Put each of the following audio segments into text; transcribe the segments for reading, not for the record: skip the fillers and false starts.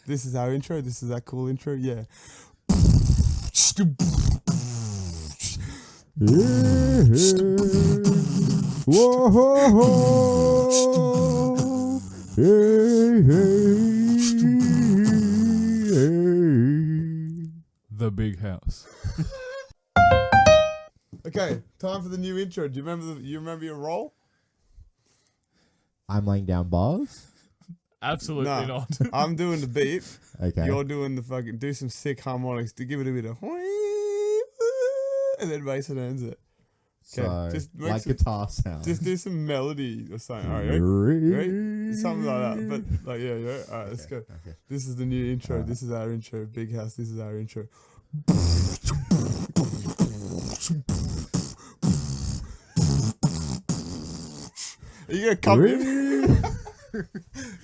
This is our intro. This is our cool intro. Yeah. Whoa, ho, ho. Hey, hey. The big house. Okay, time for the new intro. Do you remember your role? I'm laying down bars. Absolutely No. not. I'm doing the beat. Okay. You're doing the fucking do some sick harmonics to give it a bit of and then Mason ends it. So, just make like some- guitar sound. Just do some melody or something. All right, ready? Something like that. But like yeah. All right, let's go. Okay. This is the new intro. This is our intro. Big house. This is our intro. Are you gonna come in?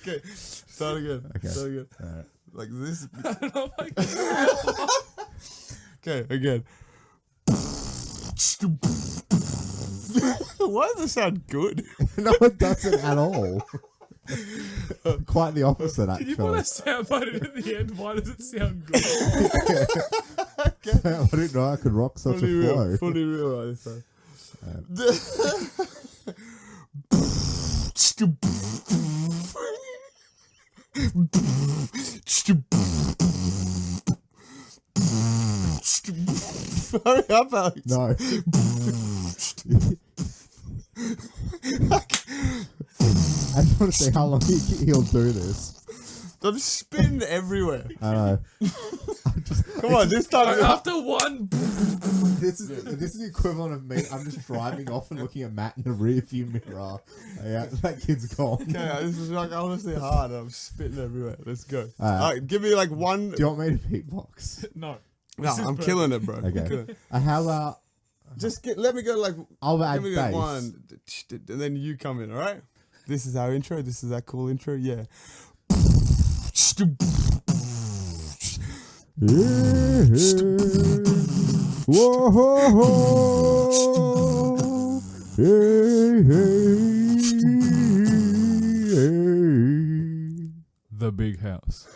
Okay, start again. Okay. Start again. All right. Like this. I don't know if I can. Okay, again. Why does it sound good? No, it doesn't at all. Quite the opposite, Can you put a actually. soundbite in at the end? Why does it sound good? I didn't know I could rock such a flow. Fully realised. Hurry up, Alex. No. I just want to see how long he'll do this. I'm spinning everywhere. I know. Come on, this time. After one, This is the equivalent of me. I'm just driving off and looking at Matt in the rearview mirror. Yeah, that kid's gone. Okay, this is like honestly hard. I'm spitting everywhere. Let's go. Alright. Alright, give me like one. Do you want me to beatbox? no. No, This is I'm perfect. killing it, bro. I'm Okay. killing it. How about Just let me go like. I'll add Give me like bass. one, and then you come in. All right. This is our intro. This is our cool intro. Yeah. Whoa, ho, ho. Hey, hey. The big house.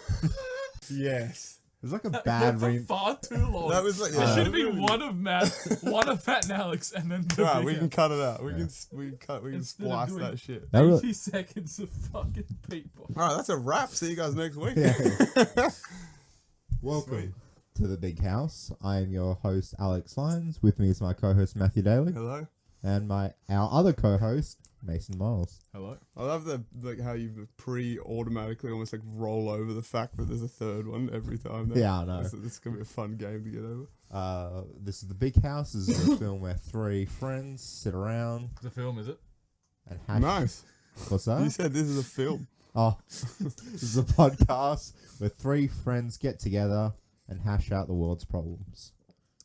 Yes. It's like a Went bad for ring. far too long. That was like. It should have been one of Matt and Alex, and then the Right, big we can house. cut it out. We can Instead of splice doing- that shit. That was- 80 seconds of fucking people. All right, that's a wrap. See you guys next week. Yeah. Welcome to the big house. I am your host Alex Lyons. With me is my co-host Matthew Daly Hello. and our other co-host Mason Miles. Hello. I love how you automatically almost like roll over the fact that there's a third one every time. Though. Yeah, I know. This is gonna be a fun game to get over. This is the big house. This is a film where three friends sit around The film, is it? and hash. Nice. What's You that? said this is a film. Oh, this is a podcast where three friends get together and hash out the world's problems.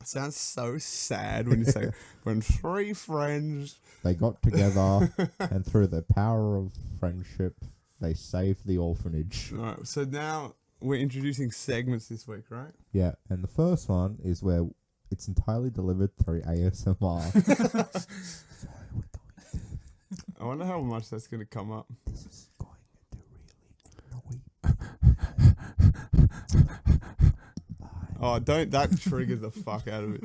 Sounds so sad when you say when three friends. They got together and through the power of friendship, they saved the orphanage. All right. So now we're introducing segments this week, right? Yeah, and the first one is where it's entirely delivered through ASMR. I wonder how much that's gonna come up. This is going to really Oh, don't that triggers the fuck out of it.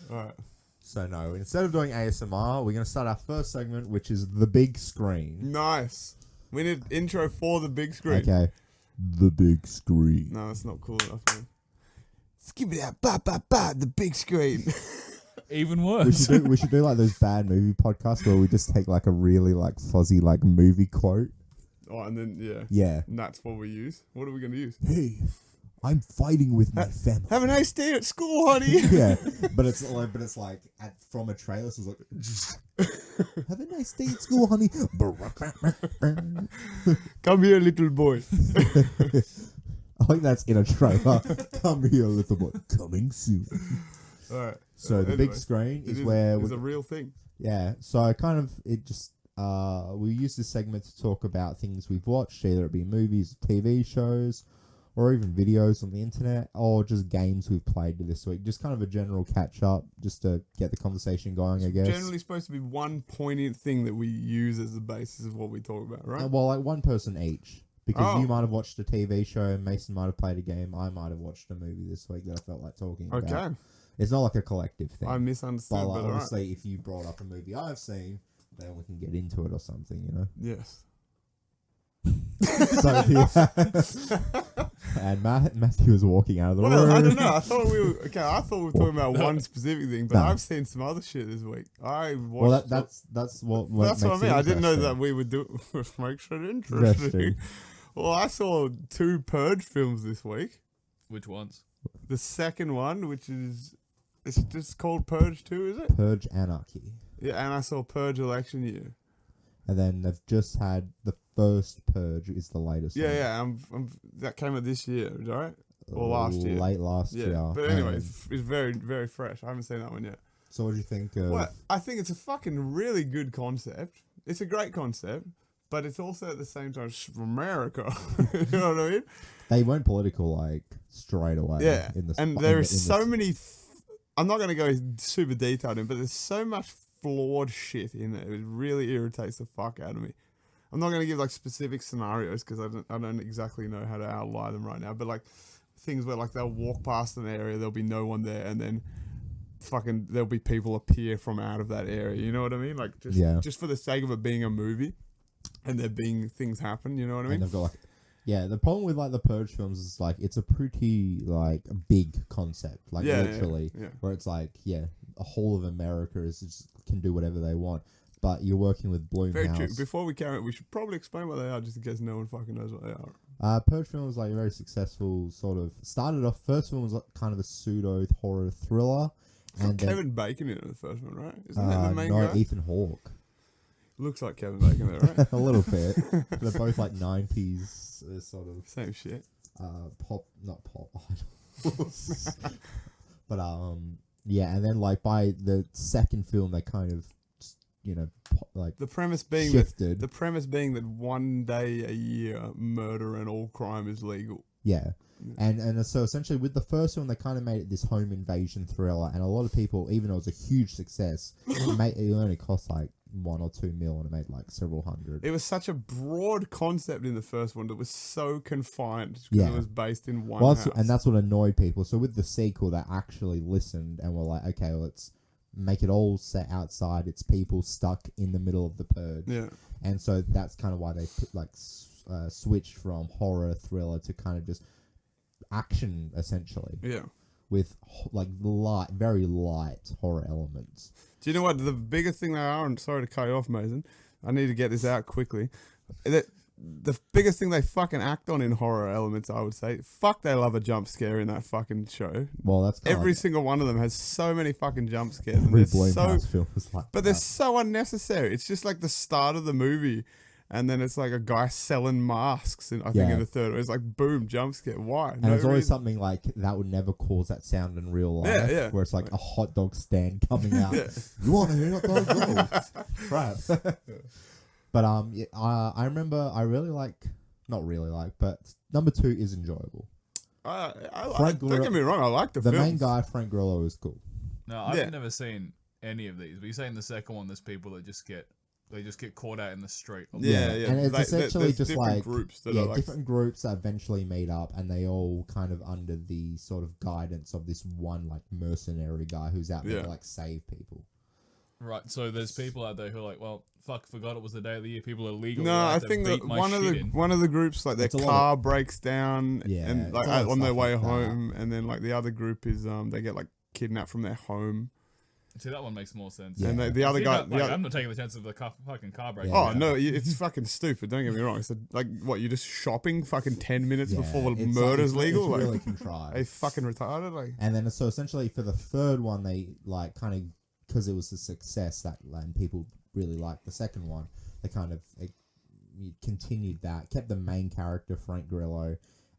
All right. So no, instead of doing ASMR, we're going to start our first segment, which is the big screen. Nice. We need intro for the big screen. Okay, the big screen. No, that's not cool enough, man. Skip it out, the big screen. Even We worse. should do like those bad movie podcasts where we just take like a really like fuzzy like movie quote. Oh, and then yeah, Yeah. and that's what we use. What are we gonna use? Hey, I'm fighting with my family. Have a nice day at school, honey. Yeah, but it's like from a trailer. So it's like, have a nice day at school, honey. Come here, little boy. I think that's in a trailer. Come here, little boy. Coming soon. All right. So the Anyway, big screen it is where it's a real thing. yeah. So kind of it just we use this segment to talk about things we've watched, either it be movies, TV shows, or even videos on the internet, or just games we've played this week. Just kind of a general catch up, just to get the conversation going, I guess. Generally supposed to be one poignant thing that we use as the basis of what we talk about, right? Well, like one person each. Because Oh. you might have watched a TV show, Mason might have played a game, I might have watched a movie this week that I felt like talking about. Okay. It's not like a collective thing. I misunderstood, but but like, alright. obviously, if you brought up a movie I've seen, then we can get into it or something, you know? Yes. So, yeah. And Matthew was walking out of the room. Well, I don't know. I thought we were talking about one specific thing, but No. I've seen some other shit this week. I watched. Well, that's what that's what I makes mean. it I didn't know that interesting. we would do makes it interesting. Interesting. Well, I saw 2 Purge films this week. Which ones? The second one, which is it's just called Purge 2, is it? Purge Anarchy. Yeah, and I saw Purge Election Year. And then they've just had the first Purge is the latest one. Yeah. That came out this year, right? Or last year. Late last Yeah. year. But anyway, And it's very, very fresh. I haven't seen that one yet. so what do you think of... Well, I think it's a fucking really good concept. It's a great concept, but it's also at the same time from America. You know what I mean? They went political, like, straight away. Yeah. In the, And there is so many... I'm not going to go super detailed in, but there's so much flawed shit in there. It really irritates the fuck out of me. I'm not going to give like specific scenarios because I don't exactly know how to outline them right now. But like things where like they'll walk past an area, there'll be no one there, and then fucking there'll be people appear from out of that area. You know what I mean? Like just for the sake of it being a movie, and there being things happen. You know what I mean? And they've got like... Yeah, the problem with like the Purge films is like it's a pretty like big concept, like literally, yeah. where it's like the whole of America is just can do whatever they want, but you're working with Very true. Blumhouse. Before we carry on, we should probably explain what they are, just in case no one fucking knows what they are. Purge film was like a very successful sort of started off. First one was like kind of a pseudo horror thriller, and then, Kevin Bacon in it, the first one, right? Isn't that the main no, guy? Ethan Hawke. Looks like Kevin Bacon there, right? A little bit. They're both like 90s sort of Same shit. not pop idols. But yeah, and then like by the second film they kind of like The premise being shifted. the premise being that one day a year murder and all crime is legal. Yeah. And so essentially with the first one they kind of made it this home invasion thriller, and a lot of people, even though it was a huge success, it only cost like $1 or $2 million and it made like several hundred. It was such a broad concept in the first one that was so confined because it was based in one house. And that's what annoyed people. So with the sequel they actually listened and were like, okay, let's make it all set outside. It's people stuck in the middle of the purge. Yeah. And so that's kind of why they put, like switched from horror thriller to kind of just action essentially. Yeah. With like very light horror elements. Do you know what the biggest thing they are? And sorry to cut you off, Mason. I need to get this out quickly. The biggest thing they fucking act on in horror elements, I would say, they love a jump scare in that fucking show. Well, that's kinda every single one of them has so many fucking jump scares. And every they're Blumhouse film is like but they're so unnecessary. It's just like the start of the movie, and then it's like a guy selling masks. I think in the third one, it's like boom, jump scare. Why? And it's always something like that would never cause that sound in real life. Yeah, yeah. Where it's like a hot dog stand coming out. Yeah. You want a hot dog? Crap. But I remember I really not really like, but number 2 is enjoyable. don't get me wrong, I like the The film. main guy, Frank Grillo, is cool. No, I've never seen any of these. But you're saying the second one, there's people that just get caught out in the street. Yeah. And it's essentially there's just different like groups that are like different groups that eventually meet up, and they all kind of under the sort of guidance of this one like mercenary guy who's out there to like save people. Right, so there's people out there who are like, well, fuck, forgot it was the day of the year. People are legal. No, I think that one of the groups, like their car breaks down, and like on their way home, and then like the other group is they get like kidnapped from their home. See, that one makes more sense. Yeah. And the other guy, I'm not taking the chance of the fucking car break. Oh no, it's fucking stupid. Don't get me wrong. It's like what, you're just shopping fucking 10 minutes before the murder's legal. It's like, really contrived. they fucking retarded. Like, and then so essentially for the third one, they like kind of, because it was a success and people really liked the second one, they kind of continued that, kept the main character Frank Grillo,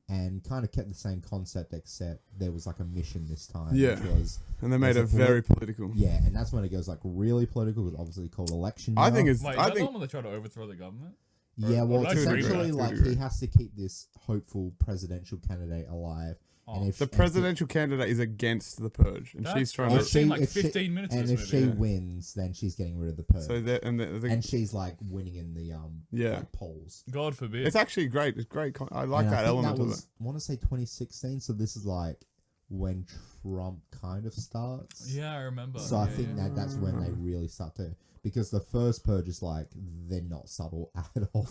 and kind of kept the same concept, except there was like a mission this time. Yeah. Which was, and they made it very political. Yeah, and that's when it goes like really political. It's obviously called election. I think year. it's. Wait, I is that think the one where they try to overthrow the government? Yeah, well, To a degree, essentially, to a like, degree. he has to keep this hopeful presidential candidate alive. Oh, and if The and if- presidential candidate is against the purge, and she's trying I've I've to. seen like if she- 15 minutes and of if this she movie. Yeah. wins, then she's getting rid of the purge. So that and she's like winning in the Yeah. like, polls. God forbid. it's actually great. It's great. I like And that I think element that of was, it. I want to say 2016. So this is like when Trump kind of starts. Yeah, I remember. So I Yeah, think yeah. that's when they really start to, because the first purge is like they're not subtle at all.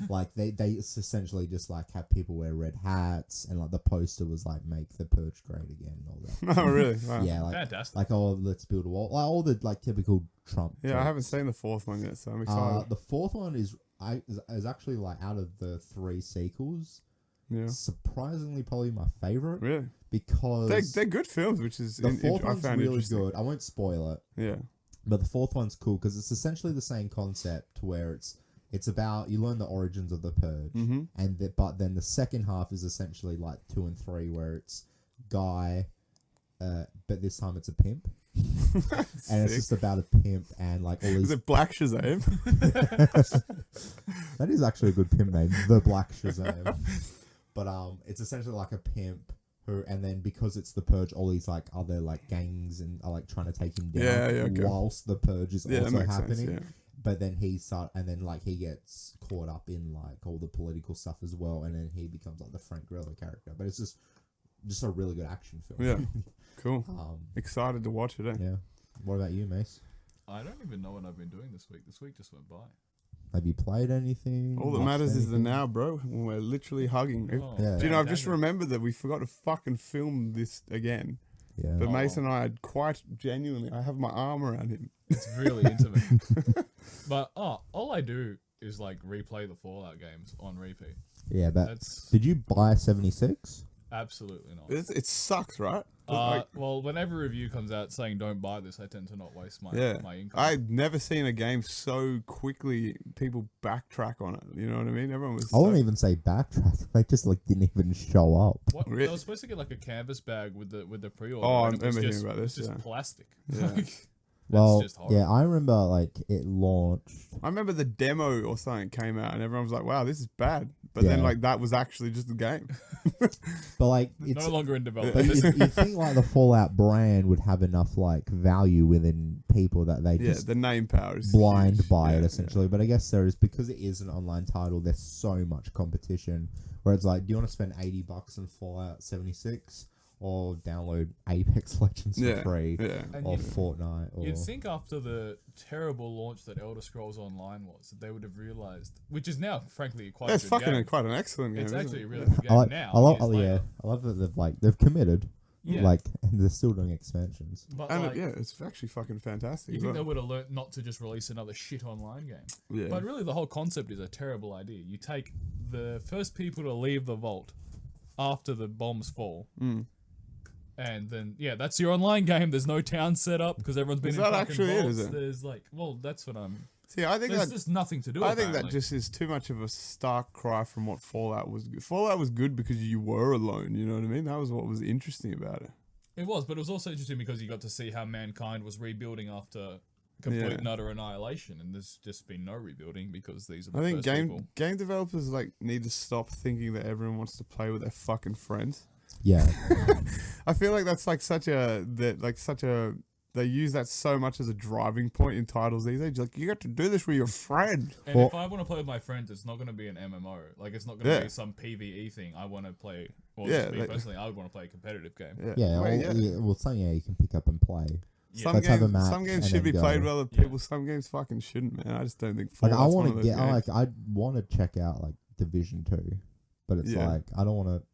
Like they essentially just like have people wear red hats, and like the poster was like make the purge great again and all that. Oh, really? Wow. Yeah, like Fantastic. oh, let's build a wall, like all the like typical Trump. Yeah, I jokes. haven't seen the fourth one yet, so I'm excited. The fourth one is actually like out of the 3 sequels, Yeah. surprisingly probably my favorite Really? because They're good films, which is the fourth I one's found really interesting. good. I won't spoil it. Yeah. But the fourth one's cool because it's essentially the same concept where it's about you learn the origins of the purge, Mm-hmm. but then the second half is essentially like 2 and 3 where it's Guy, but this time it's a pimp, and it's just about a pimp and like all Is these. it Black Shazam? That is actually a good pimp name, the Black Shazam. But it's essentially like a pimp who, and then because it's the purge, all these like other like gangs and are like trying to take him down Yeah, okay. whilst the purge is Yeah, that also makes happening. sense. Yeah. But then he gets caught up in like all the political stuff as well, and then he becomes like the Frank Grillo character. But it's just a really good action film. Yeah. Cool. um, Excited to watch it. Eh? yeah. What about you, Mace? I don't even know what I've been doing this week. This week just went by. Have you played anything? All that watched matters is the anything? now, bro. When we're literally hugging. Oh, Yeah. Do you know? I've dang just it. remembered that we forgot to fucking film this again. Yeah. But Oh. Mason and I had quite genuinely. I have my arm around him. It's really intimate. But all I do is like replay the Fallout games on repeat. Yeah, but That's did you buy 76? absolutely not. It sucks, right? Like, Well, whenever a review comes out saying don't buy this, I tend to not waste my income. I'd never seen a game so quickly people backtrack on it. You know what I mean? Everyone was. I wouldn't even say backtrack. They just like didn't even show up. What, Really? I was supposed to get like a canvas bag with the pre-order. Oh, and I it was remember just, hearing about this, It's just yeah. plastic. Yeah. Like, Well, that's just horrible. yeah, I remember like it launched. I remember the demo or something came out and everyone was like, "Wow, this is bad." But then Yeah. like that was actually just the game. But like it's No longer in but development. you think like the Fallout brand would have enough like value within people that they Yeah, just the name power is blind huge. buy Yeah, it yeah. essentially. But I guess there is, because it is an online title, there's so much competition where it's like, do you want to spend $80 on Fallout 76 or download Apex Legends for Yeah, free yeah. And or you- Fortnite? Or You'd think after the terrible launch that Elder Scrolls Online was, that they would have realized, which is now frankly quite That's a good fucking game. quite an excellent game. It's isn't actually it? a really Yeah. good game I like, now. I love, years later. I love that they've committed, Yeah. like, and they're still doing expansions. But And like, yeah, it's actually fucking fantastic. you as think they well. would have learnt not to just release another shit online game. Yeah. But really, the whole concept is a terrible idea. You take the first people to leave the vault after the bombs fall, Mm. and then that's your online game. There's no town set up because everyone's been Is in that fucking actually it, vaults. is it? There's like, well, that's what I'm. See, I think There's that just nothing to do. I think that apparently. just is too much of a stark cry from what Fallout was. Fallout was good because you were alone. You know what I mean? That was what was interesting about it. It was, but it was also interesting because you got to see how mankind was rebuilding after complete Yeah. and utter annihilation, and there's just been no rebuilding because these are the I think first people. game developers like need to stop thinking that everyone wants to play with their fucking friends. Yeah, I feel like that's like they use that so much as a driving point in titles these days. Like, you got to do this with your friend. And Well- if I want to play with my friends, it's not going to be an MMO. Like, it's not going to Yeah. be some PvE thing. I want to play. Well, Yeah, just me like- personally, I would want to play a competitive game. yeah, Wait, well, something you can pick up and play. Yeah. Some Let's have a games, match some games and should be then played go. with other Yeah. people. Some games fucking shouldn't, man. I just don't think Like, I Fallout's one want of to those get, games. I want to check out like Division 2, but it's Yeah. like I don't want to.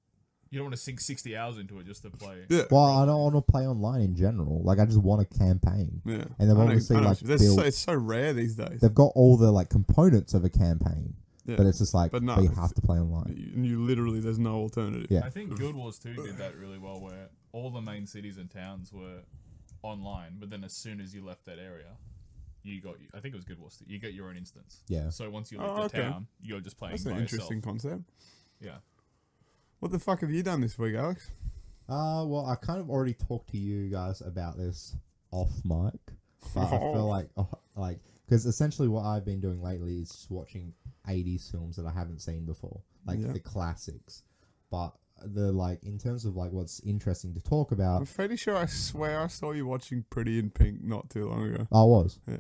You don't want to sink 60 hours into it just to play. Yeah. Well, I don't want to play online in general. Like, I just want a campaign. Yeah. And they've I know- obviously, I know. like, There's built- it's so rare these days. They've got all the like components of a campaign, Yeah. but it's just like, But no, but you it's- have to play online. You literally, there's no alternative. Yeah. I think Guild Wars 2 did that really well, where all the main cities and towns were online, but then as soon as you left that area, I think it was Guild Wars 2, you get your own instance. Yeah. So once you leave Oh, the okay. town, you're just playing That's by an interesting yourself. concept. Yeah. What the fuck have you done this week, Alex? Well, I kind of already talked to you guys about this off mic, but I feel like Because essentially what I've been doing lately is just watching 80s films that I haven't seen before, like the classics. But the like in terms of like what's interesting to talk I'm about, pretty sure I swear I saw you watching Pretty in Pink not too long ago. I was. Yeah,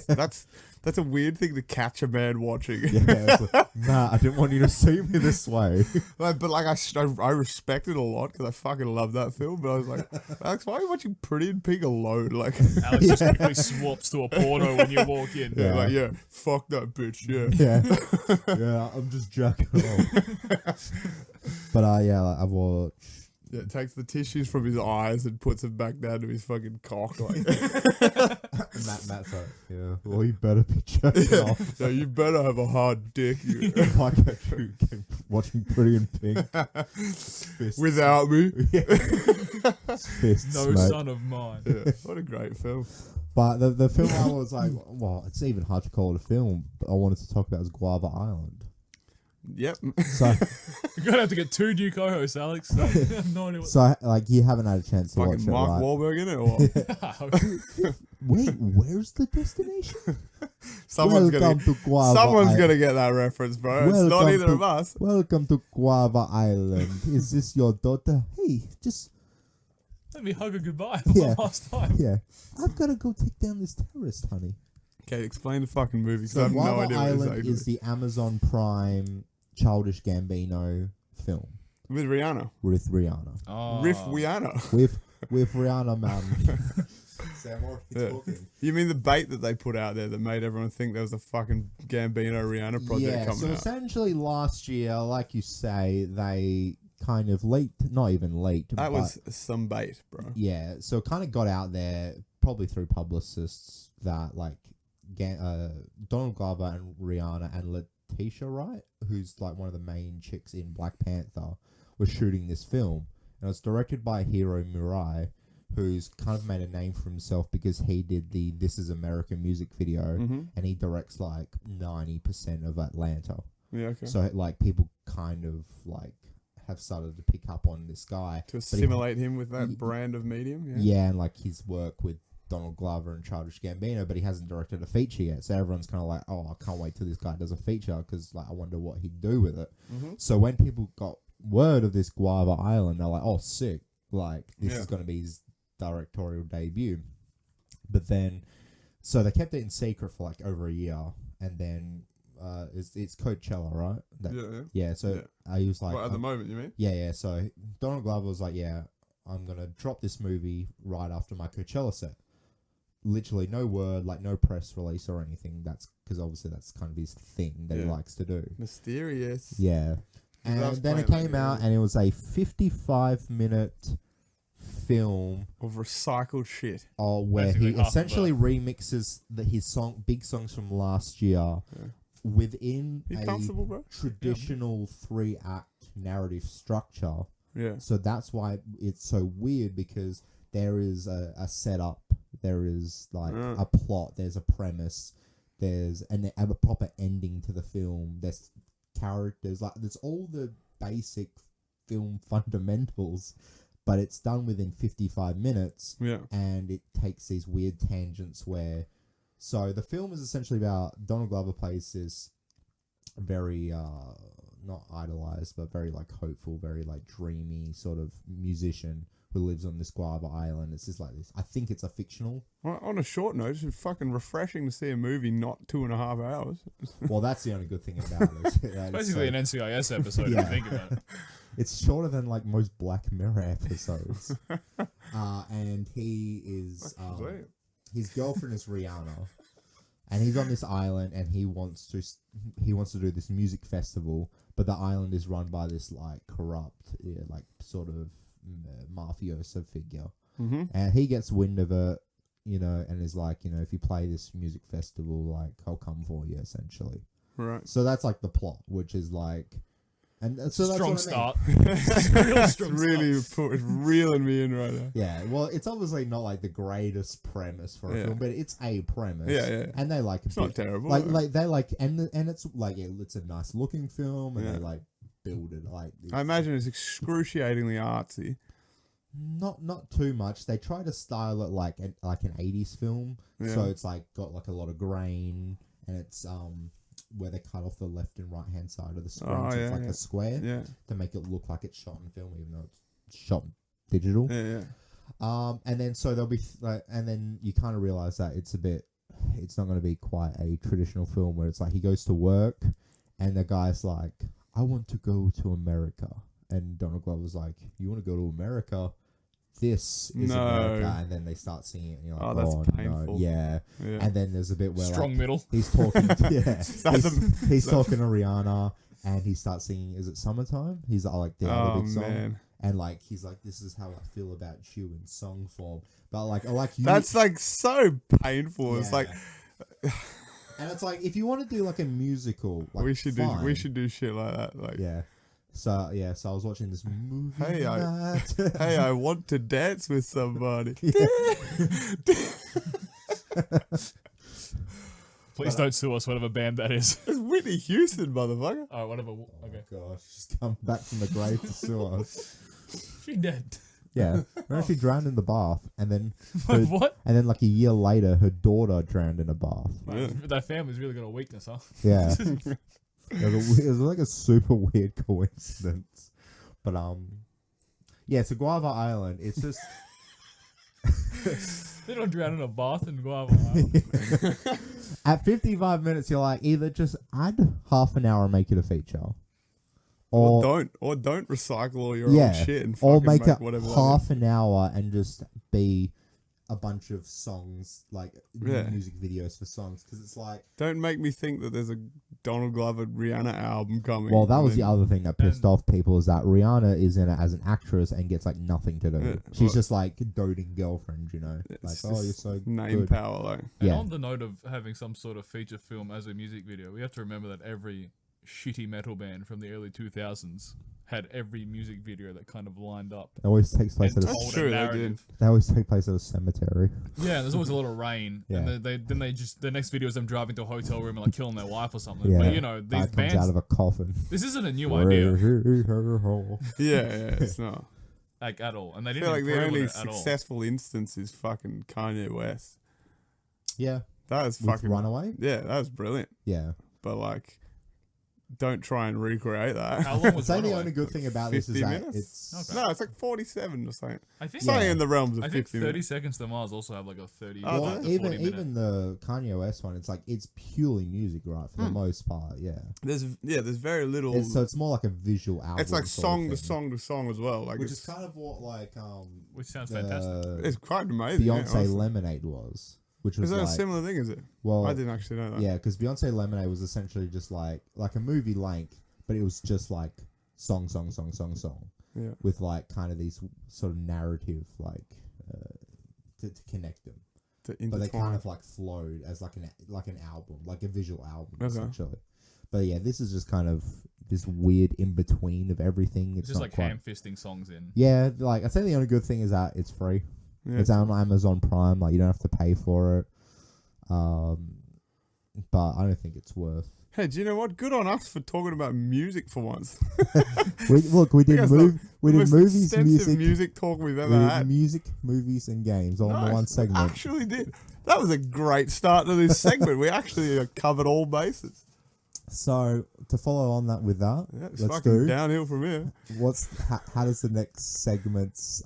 that's a weird thing to catch a man watching. Yeah, it's like, nah, I didn't want you to see me this way. But I respect it a lot because I fucking love that film. But I was like, Alex, why are you watching Pretty in Pink alone? Like, Alex just quickly swaps to a porno when you walk in. yeah, fuck that bitch. Yeah, yeah, I'm just jacking off. But yeah, like, I've watched. Yeah, takes the tissues from his eyes and puts them back down to his fucking cock. Like, Matt's like, yeah, well, you better be jacking off. yeah, you better have a hard dick. You. If I get you watching Pretty in Pink Without me. Fists, No mate. son of mine. Yeah, what a great film. But the film I was like, well, it's even hard to call it a film, but I wanted to talk about was Guava Island. Yep. So, You're gonna have to get 2 new co-hosts, Alex. I have no idea what. so like, you haven't had a chance to watch Fucking it, Mark right? Wahlberg in it, or what? Wait, where's the destination? Someone's Welcome to Guava Someone's Island. gonna get that reference, bro. It's not Welcome either to- of us. Welcome to Guava Island. Is this your daughter? Hey, just Let me hug her goodbye for Yeah. the last time. yeah. I've got to go take down this terrorist, honey. Okay, explain the fucking movie because I So have no Guava idea what Island exactly. is the Amazon Prime Childish Gambino film With Rihanna. with Rihanna. Oh. Riff Rihanna. With Rihanna, man. Sam already Yeah. talking. You mean the bait that they put out there that made everyone think there was a fucking Gambino Rihanna project Yeah, coming so out? essentially last year, like you say, they kind of leaked, not even leaked, That but was some bait, bro. yeah, so it kind of got out there, probably through publicists, that like Donald Glover and Rihanna and Letitia Wright, who's like one of the main chicks in Black Panther, was shooting this film. And it was directed by Hiro Murai, who's kind of made a name for himself because he did the This Is America music video, and he directs like 90% of Atlanta. Yeah, okay. So like people kind of like have started to pick up on this guy. To But he- assimilate him with that brand of medium? Yeah. yeah, and like his work with Donald Glover and Childish Gambino, but he hasn't directed a feature yet. So everyone's kind of like, oh, I can't wait till this guy does a feature because like I wonder what he'd do with it. So when people got word of this Guava Island, they're like, oh, sick. Like this is going to be his directorial debut. But then, so they kept it in secret for like over a year, and then it's Coachella, right? Yeah. So he was like, Well, at the moment, you mean? yeah. So Donald Glover was like, yeah, I'm going to drop this movie right after my Coachella set. Literally no word, like no press release or anything. That's because obviously that's kind of his thing that he likes to do. Mysterious. Yeah. And loves then it playing came that out game. and it was a 55-minute film Of recycled shit. where Basically he half of essentially remixes his big songs from last year within You a comfortable, bro? traditional 3-act narrative structure. Yeah. So that's why it's so weird, because there is a setup, there is like a plot, there's a premise, there's a proper ending to the film, there's characters, like there's all the basic film fundamentals, but it's done within 55 minutes. Yeah. And it takes these weird tangents where, so the film is essentially about Donald Glover plays this very not idolized, but very like hopeful, very like dreamy sort of musician who lives on this Guava Island. It's just like this. I think it's a fictional. Well, on a short note, it's fucking refreshing to see a movie not 2.5 hours. Well, that's the only good thing about it. That it's Basically an NCIS episode if you think about it. It's shorter than like most Black Mirror episodes. And he is his girlfriend is Rihanna, and he's on this island, and he wants to do this music festival, but the island is run by this like corrupt, like sort of mafioso figure, and he gets wind of it, and is like, if you play this music festival, like I'll come for you, essentially. Right. So that's like the plot, which is like, and so that's Strong what start. I mean. Real It's strong really start. it's reeling me in right now. Yeah, well, it's obviously not like the greatest premise for a film, but it's a premise. Yeah. And they like It's not terrible. like they like, and it's like, it's a nice looking film, and Yeah. they like build it like. I imagine it's excruciatingly artsy. Not too much. They try to style it like an 80s film. Yeah. So it's like got like a lot of grain, and it's where they cut off the left and right hand side of the screen, Oh, so it's yeah, like yeah. a square Yeah. to make it look like it's shot in film, even though it's shot digital. Yeah. And then so there'll be and then you kind of realize that it's not going to be quite a traditional film where it's like he goes to work, and the guy's like, "I want to go to America," and Donald Glover's like, "You want to go to America? This is No. America," and then they start singing it, and you're like, Oh, that's "Oh painful. no, yeah." Yeah. And then there's a bit where Strong like, middle. he's talking, yeah, That's he's talking to Rihanna, and he starts singing. Is it Summertime? He's like the other Oh big song. man. And like he's like, "This is how I feel about you" in song form. But like, I like you. That's like so painful. It's like and it's like if you want to do like a musical, like we should fine. do shit like that. Like Yeah. So I was watching this movie. Hey, night. hey, I want to dance with somebody. Please don't sue us, whatever band that is. It's Whitney Houston, motherfucker. Oh, whatever. Okay. Gosh, she's come back from the grave to sue us. She dead. Yeah. Remember she drowned in the bath, and then What? and then like a year later, her daughter drowned in a bath. Yeah. That family's really got a weakness, huh? Yeah. It was like a super weird coincidence, but yeah. So Guava Island, it's just They don't drown in a bath in Guava Island. at 55 minutes, you're like, either just add half an hour and make it a feature, Or or don't recycle all your yeah, old shit and or fucking make it whatever. half an hour and just be a bunch of songs, like Yeah. music videos for songs, because it's like, Don't make me think that there's a Donald Glover Rihanna album coming. well, that and was the then- other thing that pissed off people, is that Rihanna is in it as an actress and gets like nothing to do. Yeah, She's well- just like doting girlfriend, you know, It's like, just oh, you're so name good. power, like. And Yeah. on the note of having some sort of feature film as a music video, we have to remember that every shitty metal band from the early 2000s had every music video that kind of lined up. It always takes place And at a told true, a they narrative. they always take place at a cemetery. Yeah, there's always a lot of rain. Yeah. And they just the next video is them driving to a hotel room and like killing their wife or something. Yeah. But you know, these Guy comes bands, out of a coffin. this isn't a new idea Yeah, it's not. like at all. And they I didn't feel like the improve on only it at all. successful instance is fucking Kanye West. Yeah, That was with fucking Runaway. yeah, that was brilliant. Yeah. But like, don't try and recreate that. How long was Say the Runaway? only good thing about this is 50 that minutes? it's Okay. No, it's like 47 or something. I think Something Yeah. in the realms of I think 50 30 minutes. Seconds to Mars also have like a 30 Oh, well, does to 40 even minute. even the Kanye West one. It's like it's purely music, right, for the most part. Yeah. There's very little. So it's more like a visual album. It's like sort of song to thing. song to song as well. Like which is it's, kind of what like Which sounds fantastic. it's quite amazing. yeah, Beyonce honestly. Lemonade was, which was Is that like a similar thing? Is it? well, I didn't actually know that. yeah, because Beyonce Lemonade was essentially just like a movie length, but it was just like song, Yeah. with like kind of these sort of narrative like to connect them. To But they intertwine. kind of like flowed as like an album, like a visual album Okay. essentially. But yeah, this is just kind of this weird in between of everything. It's It's just not like quite. ham-fisting songs in. Yeah, like I'd say the only good thing is that it's free. Yeah. It's on Amazon Prime. Like you don't have to pay for it. But I don't think it's worth. Hey, do you know what? Good on us for talking about music for once. We did That's we the did most movies, extensive music, talk we've we ever did had. music, movies, and games all in Nice. one We segment. actually did. That was a great start to this segment. We actually covered all bases. So to follow on that with that, Yeah, it's let's fucking do downhill from here. how does the next segment's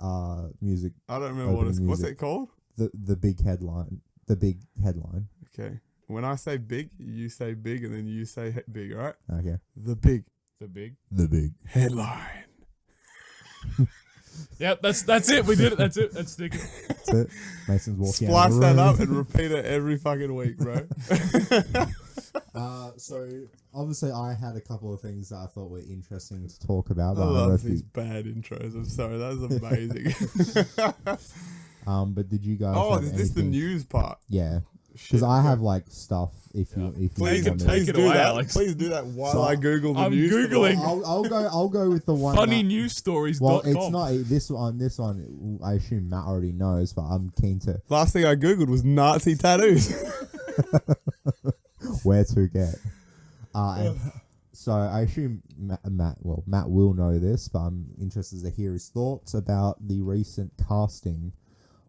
music I don't remember what's music. it called. the big headline Okay. When I say big, you say big, and then you say big, all right? okay The big The big. the big headline. Yep, that's it. We did it. That's it. That's sticking. that's it. Mason's walking out Splice of the that room. up and repeat it every fucking week, bro. So obviously I had a couple of things that I thought were interesting to talk about. I But I don't know love if you- these bad intros. I'm sorry, that was amazing. but did you guys? Oh, have is this the anything- news part? Yeah, Shit, because I okay. have like stuff. If you Please, Take want it- me take to- it do away, that. Alex. Please do that while So I Google the I'm news. for the- Googling. I'll go with the one. that- Funnynewsstories.com. well, it's not this one. This one, I assume Matt already knows, but I'm keen to Last thing I googled was Nazi tattoos. where to get. And So I assume Matt will know this, but I'm interested to hear his thoughts about the recent casting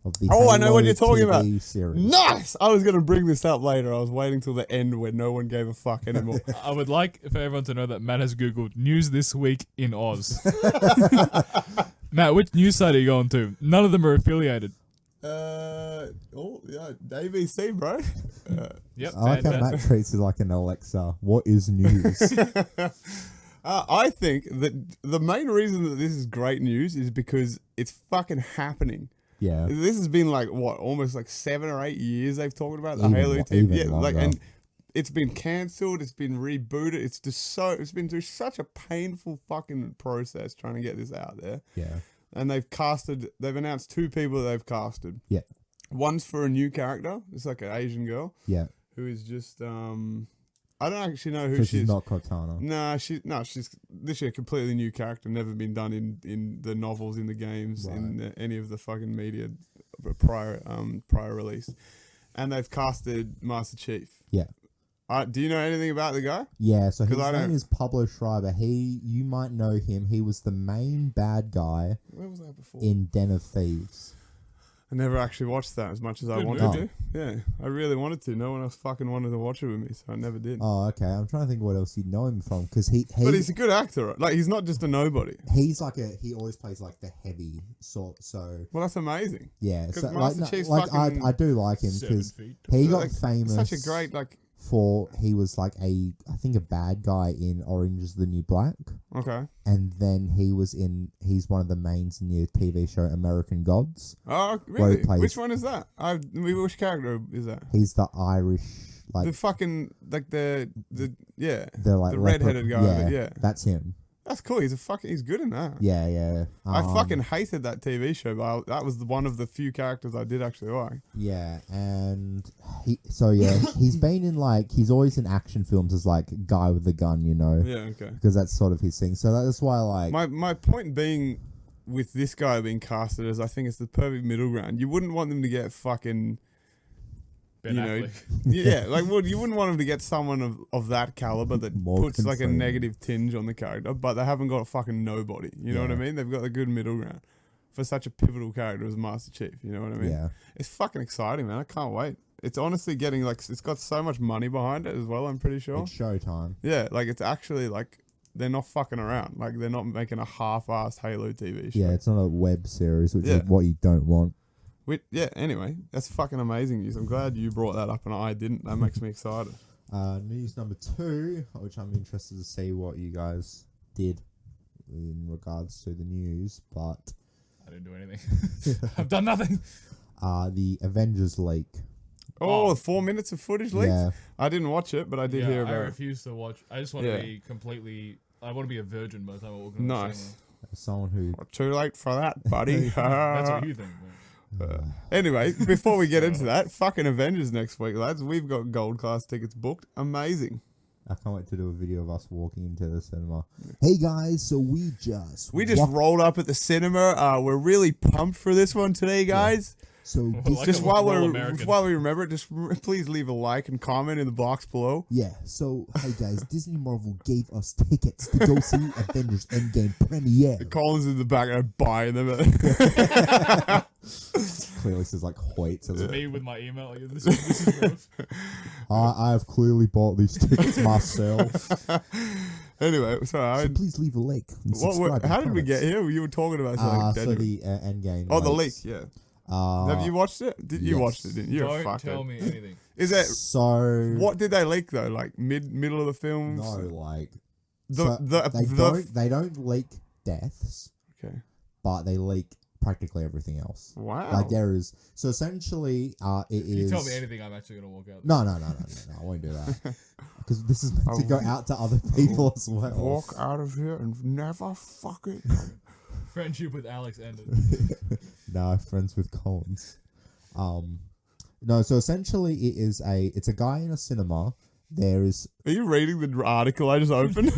of the I know what you're talking TV about. series. Nice! I was going to bring this up later. I was waiting till the end where no one gave a fuck anymore. I would like for everyone to know that Matt has Googled news this week in Oz. Matt, which news site are you going to? None of them are affiliated. ABC, bro. Yep. I like how Matt treats it like an Alexa. What is news? I think that the main reason that this is great news is because it's fucking happening. Yeah. This has been like what, almost like 7 or 8 years they've talked about the Even Halo lo- TV. even Yeah, like, longer. and it's been cancelled. It's been rebooted. It's been through such a painful fucking process trying to get this out there. Yeah. And they've announced 2 people that they've casted. Yeah. One's for a new character. It's like an Asian girl Yeah. who is just I don't actually know who So she is. she's not Cortana. She's literally a completely new character, never been done in the novels, in the games, in any of the fucking media prior release. And they've casted Master Chief. Yeah. Do you know anything about the guy? Yeah, so his 'Cause I name don't- is Pablo Schreiber. You might know him. He was the main bad guy Where was that before? in Den of Thieves. I never actually watched that as much as I Good wanted movie. to. Yeah, I really wanted to. No one else fucking wanted to watch it with me, so I never did. Oh, okay. I'm trying to think what else you'd know him from, because But he's a good actor. Right? Like, he's not just a nobody. he's like he always plays like the heavy sort. So Well, that's amazing. yeah, 'Cause so Master Chief's like fucking I do like him 7 because feet. he got Like, famous. Such a great, like, for he was like I think a bad guy in Orange is the New Black, okay. and then he's one of the mains in the TV show American Gods. Oh, Where he really? plays- Which one is that? Which character is that? He's the Irish like The fucking, like, the yeah. the like the redheaded guy, Yeah, but yeah. that's him. That's cool. He's good in that. Yeah, yeah. I fucking hated that TV show, but that was one of the few characters I did actually like. yeah, and he's been in he's always in action films as like guy with the gun, you know, Yeah, okay. because that's sort of his thing. So that's why My point being with this guy being casted is I think it's the perfect middle ground. You wouldn't want them to get fucking, Ben you know, Affleck. yeah, like you wouldn't want them to get someone of that caliber that Morgan puts like a Freeman. negative tinge on the character, but they haven't got a fucking nobody. You know what I Yeah. mean? They've got a good middle ground for such a pivotal character as Master Chief. You know what I mean? yeah. It's fucking exciting, man. I can't wait. It's honestly getting it's got so much money behind it as well. I'm pretty sure. It's showtime. Yeah, like it's actually like they're not fucking around. Like they're not making a half-assed Halo TV show. Yeah, it's not a web series, which Yeah. is what you don't want. Anyway, that's fucking amazing news. I'm glad you brought that up and I didn't. That makes me excited. News number 2, which I'm interested to see what you guys did in regards to the news, but I didn't do anything. I've done nothing. the Avengers leak. Oh, 4 minutes of footage leaked? Yeah. I didn't watch it, but I did hear I about it. refuse to watch. I just want Yeah. to be completely. I want to be a virgin by the time I walk in. Nice. Someone who Too late for that, buddy. That's what you think. Anyway, before we get into that, fucking Avengers next week, lads. We've got gold class tickets booked. Amazing. I can't wait to do a video of us walking into the cinema. Hey guys, so we just rolled up at the cinema. We're really pumped for this one today, guys. so Like this, Just a while real we American. remember it, please leave a like and comment in the box below. yeah. So hey guys, Disney Marvel gave us tickets to go see Avengers Endgame premiere. Colin's in the background buying them. Clearly says like Hoyt. Says, Me with my email. Like, this is gross. I have clearly bought these tickets myself. Anyway, sorry. So please leave a like. And subscribe How and did we comments. get here? You were talking about something. So the Endgame. the leak, leaks. yeah. Uh, Have you watched it? You yes. watched it, didn't you? You're a Don't fucker. tell me anything. Is it So what did they leak though? Like middle of the film? no, like The so they don't leak deaths, okay. but they leak practically everything else. Wow. Like there is so essentially it If you is. tell me anything, I'm actually gonna walk out. No, I won't do that because this is meant to go out to other people as well. Walk out of here and never fuck it. Friendship with Alex ended. No, friends with Collins. No, so essentially it's a guy in a cinema. There is Are you reading the article I just opened?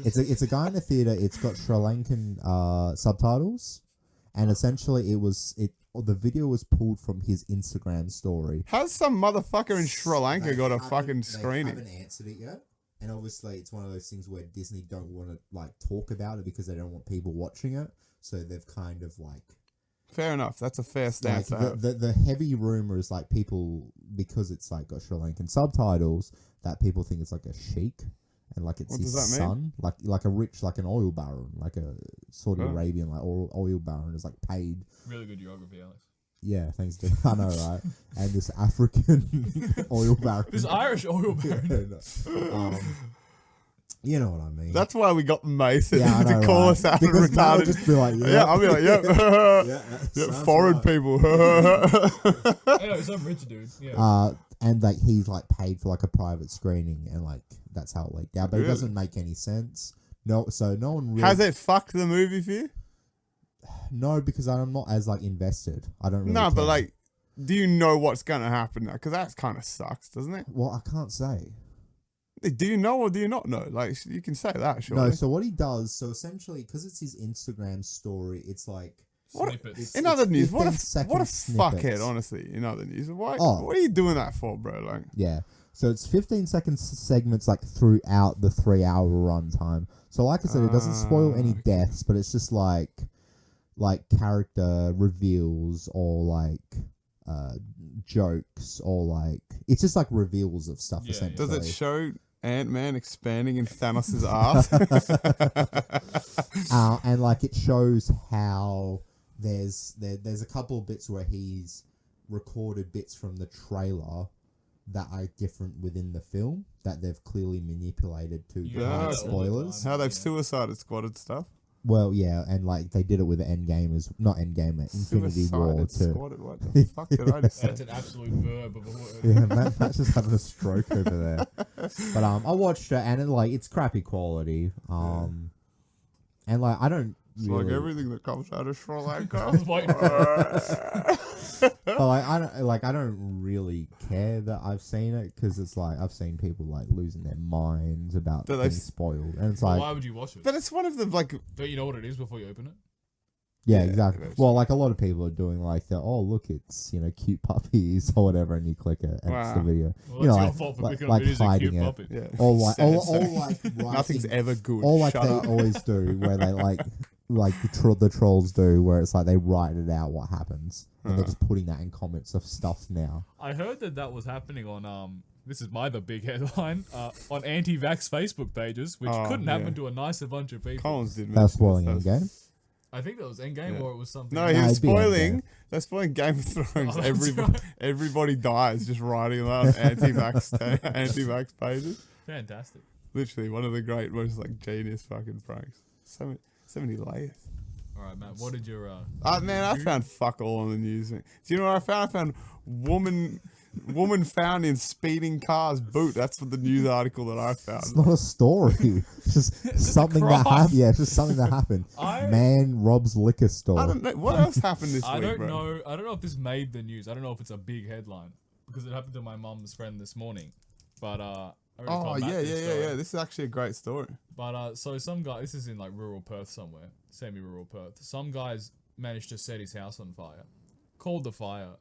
it's a guy in a theater. It's got Sri Lankan subtitles, and essentially the video was pulled from his Instagram story. How's some motherfucker in Sri Lanka got a fucking They screening? haven't answered it yet. And obviously, it's one of those things where Disney don't want to like talk about it because they don't want people watching it. So they've kind of like Fair enough. That's a fair stance. like to have. the heavy rumor is like people, because it's like got Sri Lankan subtitles, that people think it's like a sheik and like it's What his does that mean? son, like a rich, like an oil baron, like a Saudi Oh. Arabian like oil baron is like paid. Really good geography, Alex. Yeah, thanks to I know, right? And this African oil baron, This Irish oil baron. you know what I mean. That's why we got Mason Yeah, I know, to call right? us out and Because Matt would retarded. just be like, Yeah, I'll be like, yep. that Yep, sounds foreign right. people. Anyway, some rich dude. Yeah. And like he's like paid for like a private screening, and like that's how it leaked out. But Really? it doesn't make any sense. No, so no one really. Has it fucked the movie for you? No, because I'm not as like invested. I don't really. No, but care. like, do you know what's going to happen now? Because that kind of sucks, doesn't it? well, I can't say. Do you know or do you not know? Like, you can say that, surely. No, so what he does, so essentially, because it's his Instagram story, it's like. What Snippets. in other news, what a 15-second what a snippets. fuckhead, honestly. In other news, why? Oh. What are you doing that for, bro? Like, Yeah. So it's 15-second segments like throughout the 3-hour runtime. So like I said, it doesn't spoil any okay. deaths, but it's just like character reveals or like jokes or like it's just like reveals of stuff Yeah, yeah. essentially. does it show Ant-Man expanding in Thanos' ass? And like it shows how there's a couple of bits where he's recorded bits from the trailer that are different within the film that they've clearly manipulated to You Yeah. hide all the spoilers. How they've Yeah. suicided squatted stuff. Well, yeah, and like they did it with Endgame as not Endgame, Infinity War Suicided too. squatted. What the fuck did I just say? That's an absolute verb of a word. Yeah, Matt's just having a stroke over there. But I watched it and it's crappy quality. And like I don't It's really, like everything that comes out of Sri I Lanka. was waiting for but like I don't really care that I've seen it because it's like I've seen people like losing their minds about Do they being s- spoiled, and it's Well, like why would you watch it? But it's one of the like. Don't you know what it is before you open it? yeah, Yeah, exactly. that's- Well, like a lot of people are doing like the look, it's cute puppies or whatever, and you click it and it's the Wow. video. Well, You know, that's your like- fault for like- picking up like videos of hiding cute it. puppies. Yeah. Or like Sad, or sad. like Nothing's writing, ever good. or like Shut they up. always do, where they like the trolls do, where it's like they write it out what happens, and they're just putting that in comments of stuff now. I heard that was happening on this is the big headline on anti-vax Facebook pages, which Oh, couldn't yeah. happen to a nicer bunch of people. Collins did. That's mention spoiling this. Endgame. I think that was Endgame Yeah. or it was something. No, else. he was it'd be Endgame. spoiling. They're spoiling Game of Thrones. Oh, that's everybody, right. everybody dies just writing about anti-vax pages. Fantastic. Literally one of the great, most like genius fucking pranks. So many layers. All right, Matt. What did your Man, I found fuck all on the news. Do you know what I found? I found woman found in speeding car's boot. That's what the news article that I It's found. not a story. It's just just a something that crime. happened. Yeah, it's just something that happened. Man robs liquor store. I don't know what else happened this I week, don't bro. know. I don't know if this made the news. I don't know if it's a big headline because it happened to my mum's friend this morning. But I already Oh told Matt yeah, this story. yeah. This is actually a great story. But so some guy, this is in like rural Perth somewhere, semi-rural Perth. Some guys managed to set his house on fire. Called the fire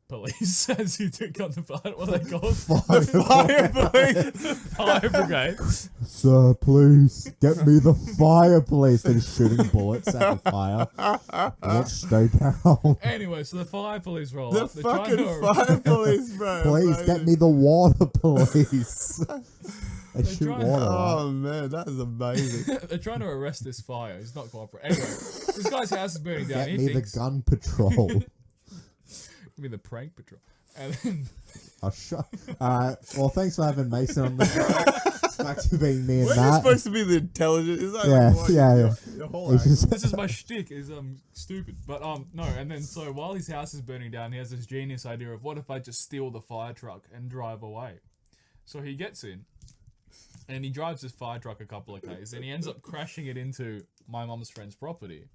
police as he took on the fire. What are they called? Fire police. Fire brigade. Sir, please get me the fire, please. They're just shooting bullets at the fire. Let's stay down. Anyway, so the fire police roll The up. They're trying fucking to fire police, bro. Please get me the water, please. They shoot trying- water. Oh man, that is amazing. They're trying to arrest this fire. He's not cooperating. Anyway, this guy's house is burning down. Get He me the thinks, gun patrol. give me the prank patrol. And then Oh, shut. Well, thanks for having Mason on the show. It's back to being me and We're you Matt. supposed to be the intelligent. Is that Yeah, like what yeah, your, yeah. your whole It's act? just- this is my shtick. Is stupid. But no. And then so while his house is burning down, he has this genius idea of what if I just steal the fire truck and drive away. So he gets in, and he drives this fire truck a couple of k's, and he ends up crashing it into my mum's friend's property.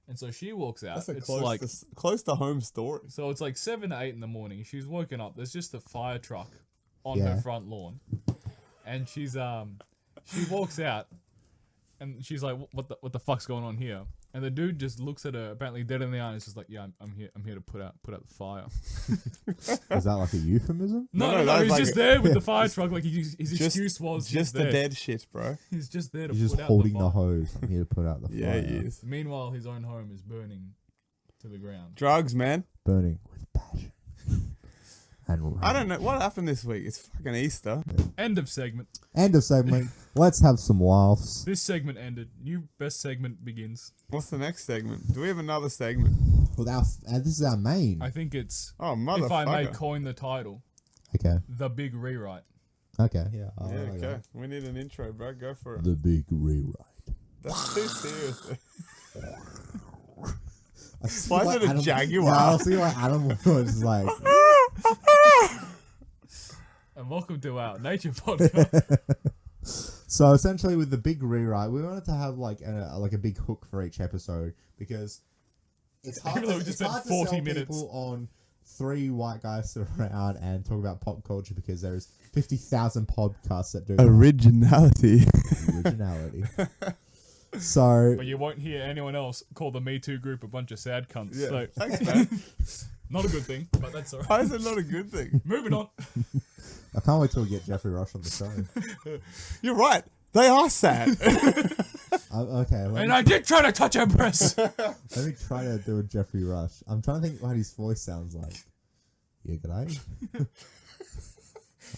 And so she walks out. That's a It's close, like close to home story. so it's like 7 to 8 in the morning. She's woken up. There's just a fire truck on Yeah. her front lawn, and she's she walks out, and she's like, "What the fuck's going on here?" And the dude just looks at her, apparently dead in the eye, and is just like, "Yeah, I'm here to put out the fire." Is that like a euphemism? No, that's he's like just there with the fire truck. Like his excuse was just he's the there. dead shit, bro. He's just there to He's put just out holding the the fire. hose. I'm here to put out the Yeah, fire. he is. Meanwhile, his own home is burning to the ground. Drugs, man. Burning with passion. And I don't know what happened this week. It's fucking Easter. End of segment. End of segment. Let's have some laughs. This segment ended. New best segment begins. What's the next segment? Do we have another segment? Well, this is our main. I think it's, Oh, motherfucker. if I may coin the title, Okay. The Big Rewrite. Okay. Yeah. Yeah, I like okay. that. We need an intro, bro. Go for it. The big rewrite. That's too serious. I see Why is why it a Adam- jaguar? Yeah, I'll see why Adam was like. And welcome to our nature podcast. So essentially, with the big rewrite, we wanted to have like a big hook for each episode because it's hard Even though to, we just it's spent hard to 40 sell minutes. people on 3 white guys sit around and talk about pop culture because there's 50,000 podcasts that do that. Originality. Originality. So But you won't hear anyone else call the Me Too group a bunch of sad cunts. Yeah. So, Thanks, man. not a good thing, but that's alright. Why is it not a good thing? Moving on. I can't wait till we get Jeffrey Rush on the show. You're right. They are sad. Okay, let And me, I did try to touch her breasts. let me try to do a Jeffrey Rush. I'm trying to think what his voice sounds like. Yeah, g'day.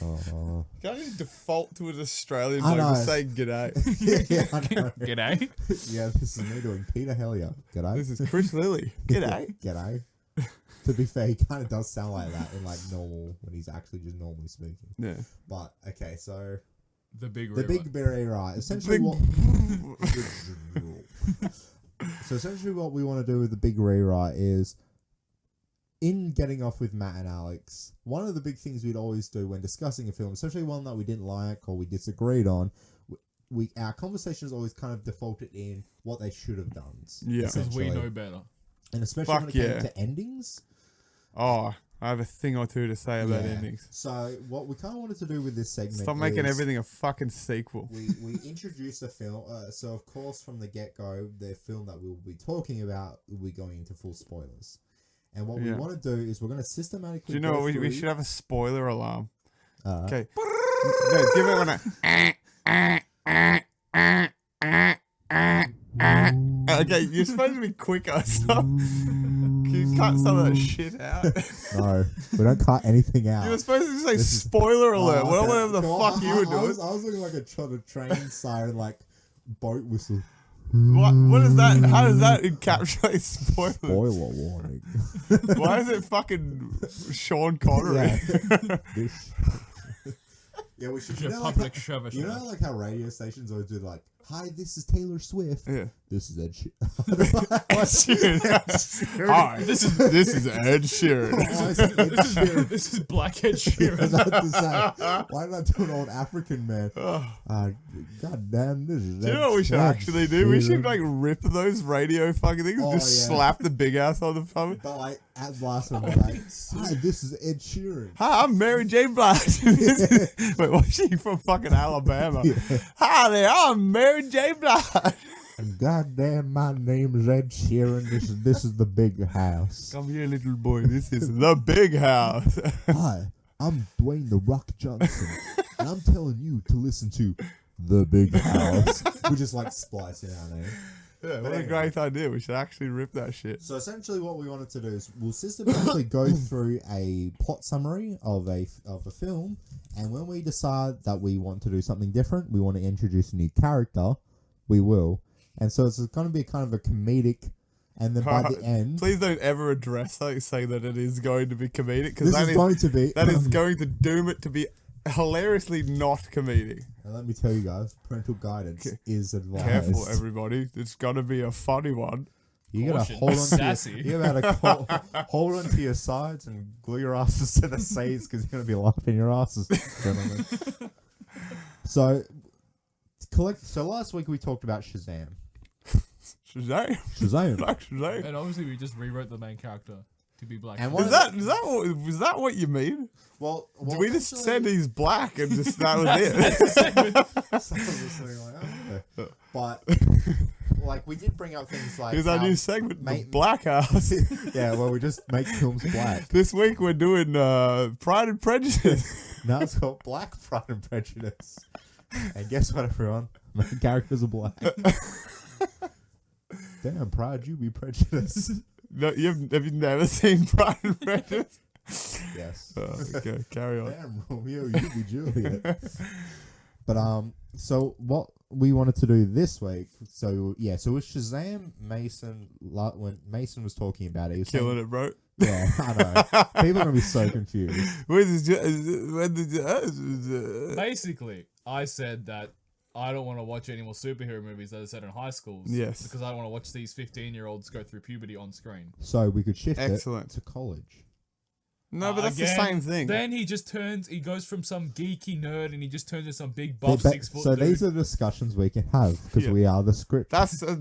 Oh. Can't you default to an Australian I bloke know. to say g'day? Yeah, I know. G'day. Yeah, this is me doing Peter Hellier. G'day. This is Chris Lilly. G'day. G'day. To be fair, he kind of does sound like that in like normal when he's actually just normally speaking. Yeah. But okay, so The Big the Rewrite. big berry right. Essentially, Big- so essentially what we want to do with the big rewrite is, in getting off with Matt and Alex, one of the big things we'd always do when discussing a film, especially one that we didn't like or we disagreed on, our conversations always kind of defaulted in what they should have done. Yeah. Because we essentially. know better. And especially Fuck when it came yeah. to endings. Oh, I have a thing or two to say about Yeah. endings. So what we kind of wanted to do with this segment Stop making is everything a fucking sequel. we introduce the film. So of course from the get-go, the film that we'll be talking about will be going into full spoilers. And what we Yeah. want to do is we're going to systematically Do you know go what? We through- should have a spoiler alarm. Uh, Okay. No, give it one Okay, you're supposed to be quicker. Stop. Can you cut some of that shit out? No, we don't cut anything out. You were supposed to say This is- spoiler alert. Oh, Well, okay. whatever the Go fuck on. you were I doing. was looking like a train siren, like boat whistle. What is that? How does that encapsulate spoilers? Spoiler warning. Why is it fucking Sean Connery? Yeah. This- yeah, we should. Your You know, like, public how, show. you know, like how radio stations always do, like, "Hi, this is Taylor Swift. Yeah. This is Ed Sheeran." Ed Sheeran. Hi, this is Ed Sheeran. Oh, I see Ed Sheeran. This is Blackhead I was Sheeran. about to say, why did I do an old African man? God damn, this is. Do you know what we should actually do? We should like rip those radio fucking things, Oh, just yeah. slap the big ass on the phone. But like at the last one, we're like, "Hi, this is Ed Sheeran." Hi, I'm Mary J. Blige. Wait, was she from fucking Alabama? Hi there, I'm Mary J. Blige. And goddamn, my name is Ed Sheeran. This is the big house. Come here, little boy. This is the big house. Hi, I'm Dwayne the Rock Johnson, and I'm telling you to listen to the big house. We just like splice in our name. Yeah, what a great idea. We should actually rip that shit. So essentially, what we wanted to do is we'll systematically go through a plot summary of a film, and when we decide that we want to do something different, we want to introduce a new character, we will. And so it's going to be kind of a comedic, and then by the end, Please don't ever address that, say that it is going to be comedic, because this is going to be. that is going to doom it to be hilariously not comedic. And let me tell you guys, parental guidance is advised. Careful, everybody. It's going to be a funny one. You gotta Caution. hold on to Sassy. you gotta hold on to your sides and glue your asses to the seats because you're gonna be laughing your asses, gentlemen. So last week we talked about Shazam. Shazam. Shazam. Like Shazam. And obviously we just rewrote the main character to be black. And Is that what you mean? Well, Did we just actually- said he's black and just that was it? Someone was sitting like, oh, yeah. But like we did bring up things like Here's our new segment, the mate- Black House. yeah, well, we just make films black. This week we're doing Pride and Prejudice. Now it's called Black Pride and Prejudice. And guess what, everyone? My characters are black. Damn, Pride, you be prejudiced. No, have you never seen Pride and Prejudice? Yes. Okay, carry on. Damn, Romeo, you be Juliet. But so what we wanted to do this week, so with Shazam, Mason, when Mason was talking about it, he was Killing saying, it, bro. Yeah, I know. People are gonna be so confused. Basically, I said that I don't want to watch any more superhero movies that are set in high schools. Yes. Because I don't want to watch these 15-year-olds go through puberty on screen. So we could shift Excellent. it to college. No, but that's Again, the same thing. Then he goes from some geeky nerd and he just turns into some big buff 6 foot So dude. these are the discussions we can have because Yeah. we are the script. That's a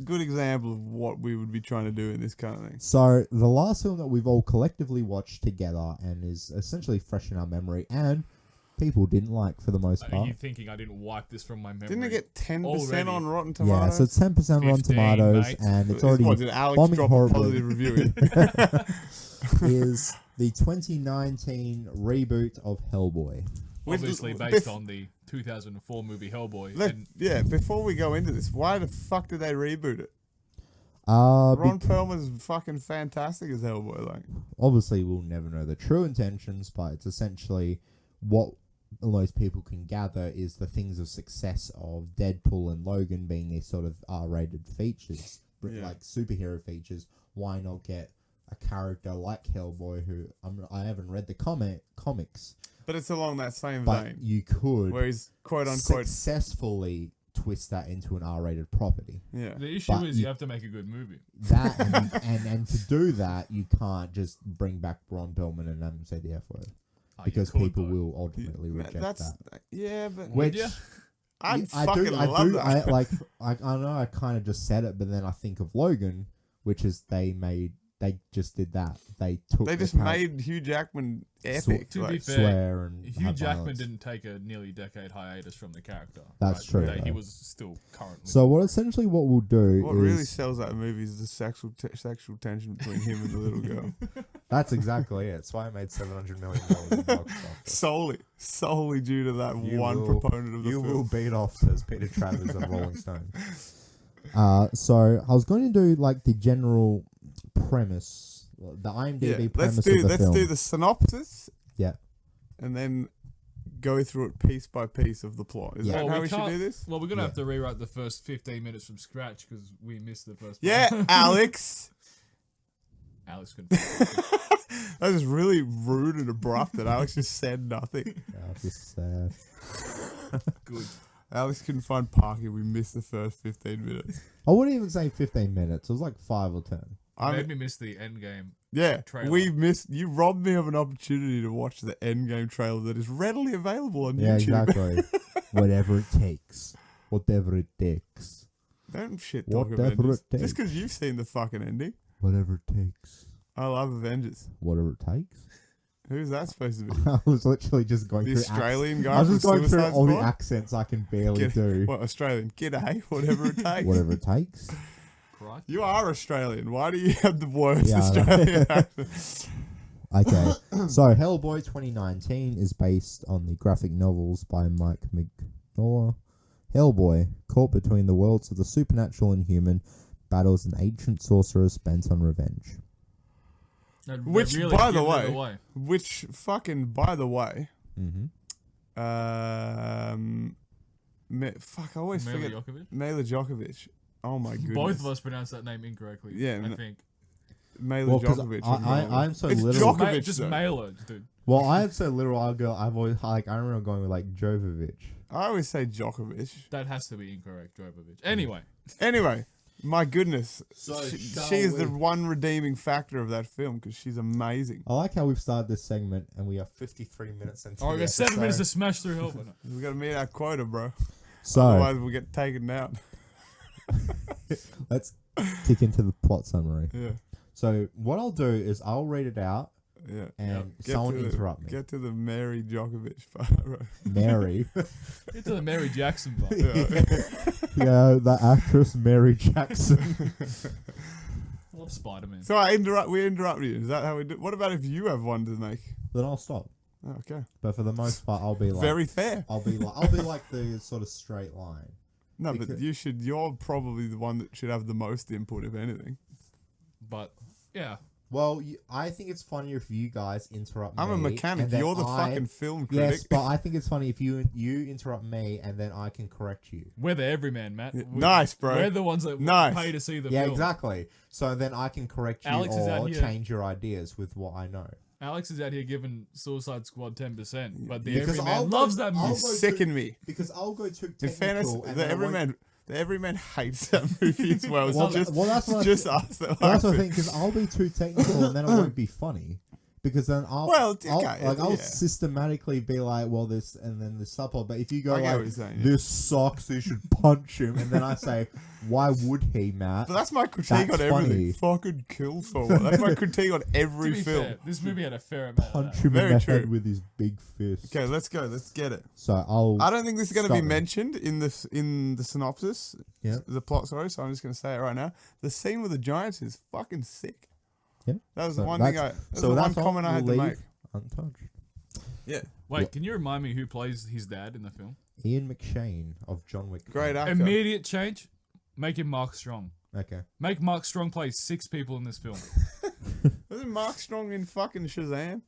good example of what we would be trying to do in this kind of thing. So the last film that we've all collectively watched together and is essentially fresh in our memory and people didn't like for the most Are part. you thinking I didn't wipe this from my memory? Didn't it get 10% Already. on Rotten Yeah, Tomatoes? so it's 10% Rotten 15, Tomatoes mate. and it's already What, did Alex bombing drop a horribly. positive review in? is the 2019 reboot of Hellboy. Obviously based on the 2004 movie Hellboy. And Before we go into this, why the fuck did they reboot it? Ron Perlman's fucking fantastic as Hellboy, like. Obviously, we'll never know the true intentions, but it's essentially what most people can gather is the things of success of Deadpool and Logan being these sort of R-rated features, like superhero features. Why not get a character like Hellboy, who I haven't read the comics, But it's along that same but vein, you could where he's quote unquote. successfully twist that into an R-rated property. Yeah. the issue But is you have to make a good movie. That and to do that, you can't just bring back Ron Perlman and have him say the F word. Oh, you Because could, people though. will ultimately reject that. Yeah, but Which ya? I'd I fucking do, love that. I know I kind of just said it, but then I think of Logan, which is they just did that. They just made Hugh Jackman epic. To be like, fair, swear and Hugh have Jackman violence. didn't take a nearly decade hiatus from the character. That's true, He though. was still currently. So what we'll do what is really sells that movie is the sexual tension between him and the little girl. that's exactly it. That's why I made $700 million in box office. solely due to that You one will- proponent of the You film. will beat off, says Peter Travers of Rolling Stone. So I was going to do like the general premise, the IMDb premise let's of the film. do the synopsis. Yeah. And then go through it piece by piece of the plot. Is Yeah. that how we should can't- do this? Well, we're gonna Yeah. have to rewrite the first 15 minutes from scratch because we missed the first. Yeah, part. Alex. Alex could. That was really rude and abrupt that Alex just said nothing. Yeah, just sad. Good. Alex couldn't find parking. We missed the first 15 minutes. I wouldn't even say 15 minutes. It was like 5 or 10. Made me miss the end game. Yeah, trailer. we missed. You robbed me of an opportunity to watch the Endgame trailer that is readily available on Yeah, YouTube. exactly. Whatever it takes. Whatever it takes. Don't shit talk Whatever Avengers. it takes. Just because you've seen the fucking ending. Whatever it takes. I love Avengers. Whatever it takes. Who's that supposed to be? I was literally just going The through Australian guy I was from just going through Suicide all the Squad? accents I can barely Get- do. What, Australian? G'day, whatever it takes. Whatever it takes. Crikey. You are Australian. Why do you have the worst Yeah, I know. Australian accent? Okay, so Hellboy 2019 is based on the graphic novels by Mike Mignola. Hellboy, caught between the worlds of the supernatural and human, battles an ancient sorceress bent on revenge. Which, Really by the give it way, away. by the way, Mm-hmm. fuck, I always Mila forget. Jokovic? Mila Djokovic. Oh my goodness. Both of us pronounced that name incorrectly. Yeah, I no. think. Mila Well, 'cause Djokovic. I'm so It's literal. Djokovic, Just though. Mailer, dude. Well, I am so literal. I've always I remember going with like Jovovic. I always say Djokovic. That has to be incorrect, Jovovich. Anyway, Anyway, my goodness. So, shall She's the we- one redeeming factor of that film because she's amazing. I like how we've started this segment and we are 53 minutes into all right, we the got 7 minutes to episode. smash through Hellboy. No. We got to meet our quota, bro. So Otherwise, we'll get taken out. let's kick into the plot summary. Yeah. So what I'll do is I'll read it out. Yeah. and Get someone to the- interrupt me. Get to the Mary Djokovic part, bro. Mary. Get to the Mary Jackson part. Yeah, the actress Mary Jackson. I love Spider-Man. So we interrupt you. Is that how we do? What about if you have one to make? Then I'll stop. Oh, okay. But for the most part, I'll be like Very fair. I'll be like the sort of straight line. No, but Because- you're probably the one that should have the most input, if anything. But yeah, Well, I think it's funnier if you guys interrupt I'm me. a mechanic. and then You're the I- fucking film critic. Yes, but I think it's funny if you interrupt me and then I can correct you. we're the everyman, Matt. Nice, bro. We're the ones that Nice. pay to see the Yeah, film. exactly. So then I can correct you Alex is out or here- change your ideas with what I know. Alex is out here giving Suicide Squad 10%, but the Because everyman I'll go- loves that I'll You movie. go sicken me. Because I'll go too technical. In fairness, and the then I won't- everyman hates that movie as well. Well, It's just, that's what it's just us that like that's what I it. think. Because I'll be too technical and then it won't be funny. Because then I'll I'll yeah. systematically be like, well, this and then the subplot. But if you go I get what like, you're saying, yeah. this sucks, you should punch him, and then I say, why would he, Matt? But that's my critique That's on everything. funny. Fucking kill someone. That's my critique on To every be film. fair, this movie had a fair amount Punch of him Very in the true. head with his big fist. Okay, let's go. Let's get it. So I don't think this is going to be Stop me. mentioned in the synopsis. Yeah. The plot, sorry. So I'm just going to say it right now. The scene with the giants is fucking sick. Yeah. That was So the one that's- thing I. That's so the one that's all comment I had we'll to leave make. untouched. Yeah. Wait, Yeah. can you remind me who plays his dad in the film? Ian McShane of John Wick. Great actor. Immediate change. Make him Mark Strong. Okay. Make Mark Strong play 6 people in this film. Wasn't Mark Strong in fucking Shazam?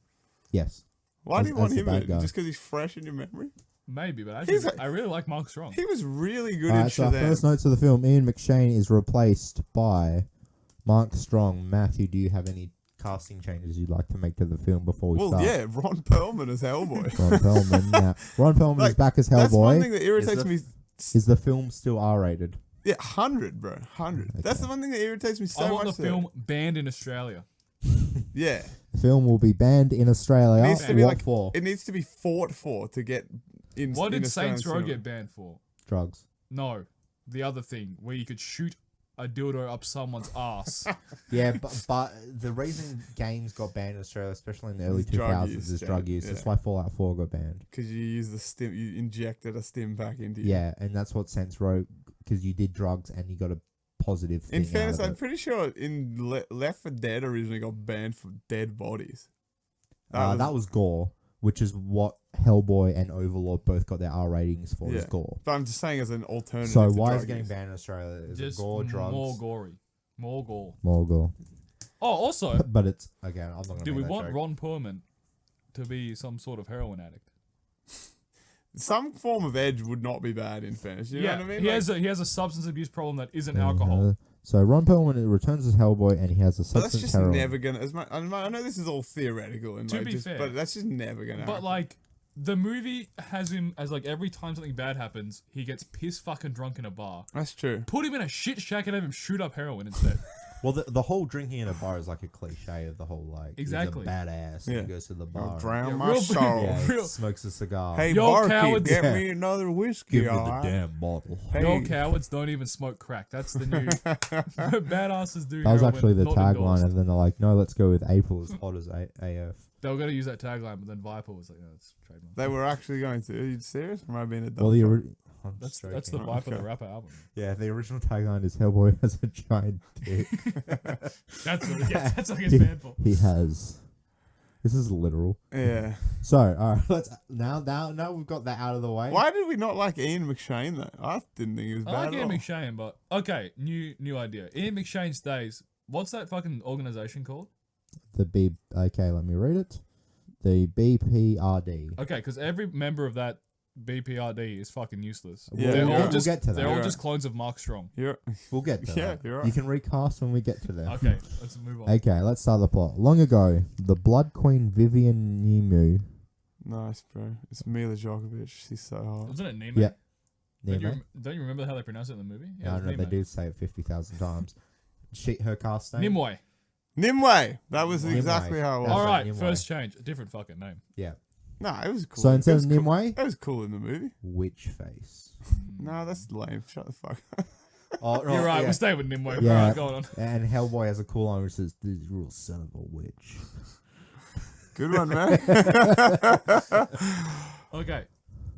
Yes. Why do you As- want as him the in bad it? guy. Just because he's fresh in your memory? Maybe, but He's I really like Mark Strong. He was really good All in right. So our Shazam. first notes of the film: Ian McShane is replaced by Mark Strong. Matthew, do you have any casting changes you'd like to make to the film before we Well, start? yeah, Ron Perlman as Hellboy. Ron Perlman. Yeah. Ron Perlman Like, is back as That's one thing Hellboy. that irritates the- me. Is the film still R-rated? Yeah, 100, bro. 100. That's Okay. the one thing that irritates me so I want much. the film banned in Australia. Yeah. The film will be banned in Australia. It needs to be What like for? It needs to be fought for to get in. What in did Saints Row Australian get cinema. banned for? Drugs. No, the other thing where you could shoot a dildo up someone's ass. Yeah, but the reason games got banned in Australia, especially in the early It's drug 2000s, use, is yeah, drug use. yeah. That's why Fallout 4 got banned. Because you use the stim, you injected a stim pack into you. Yeah, and that's what Saints Row, because you did drugs and you got a positive thing In fairness, out of I'm it. pretty sure in Left 4 Dead originally got banned for dead bodies. That was gore, which is what Hellboy and Overlord both got their R ratings for, is Yeah. gore. But I'm just saying as an alternative. So to why is drug it getting use. banned in Australia? Is Just it gore, drugs? more gory. More gore. More gore. Oh, also, But it's, again, I'm not going to do we make that want joke. Ron Perlman to be some sort of heroin addict? Some form of edge would not be bad. In fairness, you know what I mean. he Like, has a substance abuse problem that isn't Yeah, alcohol. So Ron Perlman returns as Hellboy and he has a but that's substance just heroin. never gonna. As much, I know this is all theoretical and To like be just, fair. but that's just never gonna. But happen. like, the movie has him as like every time something bad happens, he gets piss fucking drunk in a bar. That's true. Put him in a shit shack and have him shoot up heroin instead. Well, the whole drinking in a bar is like a cliche of the whole, like, Exactly. he's a badass Yeah. and he goes to the bar. Drown Yeah, my real- soul. Yeah, Real- he smokes a cigar. Hey, Yo, barkeep, cowards. get Yeah. me another whiskey. alright? damn bottle. Hey. Your cowards don't even smoke crack. That's the new badasses do. That was heroin, actually the not tagline, endorsed. and then they're like, no, let's go with April as hot as AF. They were gonna use that tagline, but then Viper was like, "No, it's trademark." They were actually going to. Are you serious? Or am I being a dumb Well, fuck? That's the joking. Viper the Okay. rapper album. Yeah, the original tagline is Hellboy has a giant dick. That's what it's banned for. He has. This is literal. Yeah. So, alright, let's now we've got that out of the way. Why did we not like Ian McShane though? I didn't think he was I bad like at Ian all. McShane, but okay, new idea. Ian McShane stays. What's that fucking organization called? Okay, let me read it. The BPRD. Okay, because every member of that BPRD is fucking useless. Yeah, they're you're all right. just We'll get to that. they're all You're just clones of Mark Strong. We'll get to Yeah, that. you're right. You can recast when we get to there. Okay, let's move on. Okay, let's start the plot. Long ago, the Blood Queen Vivian Nimu. Nice, bro. It's Mila Djokovic. She's so hot. Wasn't it Nime? Yeah. Don't you remember how they pronounce it in the movie? I it was don't know, they Nime. do say it 50,000 times. Her cast name? Nimue. Nimue. That was Nimue. exactly how it was. That's All right, Nimue. first change. A different fucking name. Yeah. Nah, it was cool. So It instead was of cool. Nimue, That was cool in the movie. Witch Face. No, that's lame. Shut the fuck up. Oh, You're right. Yeah. We'll stay with Nimue. Yeah. All right, go on. And Hellboy has a cool line which says, "This real son of a witch." Good one, man. Okay,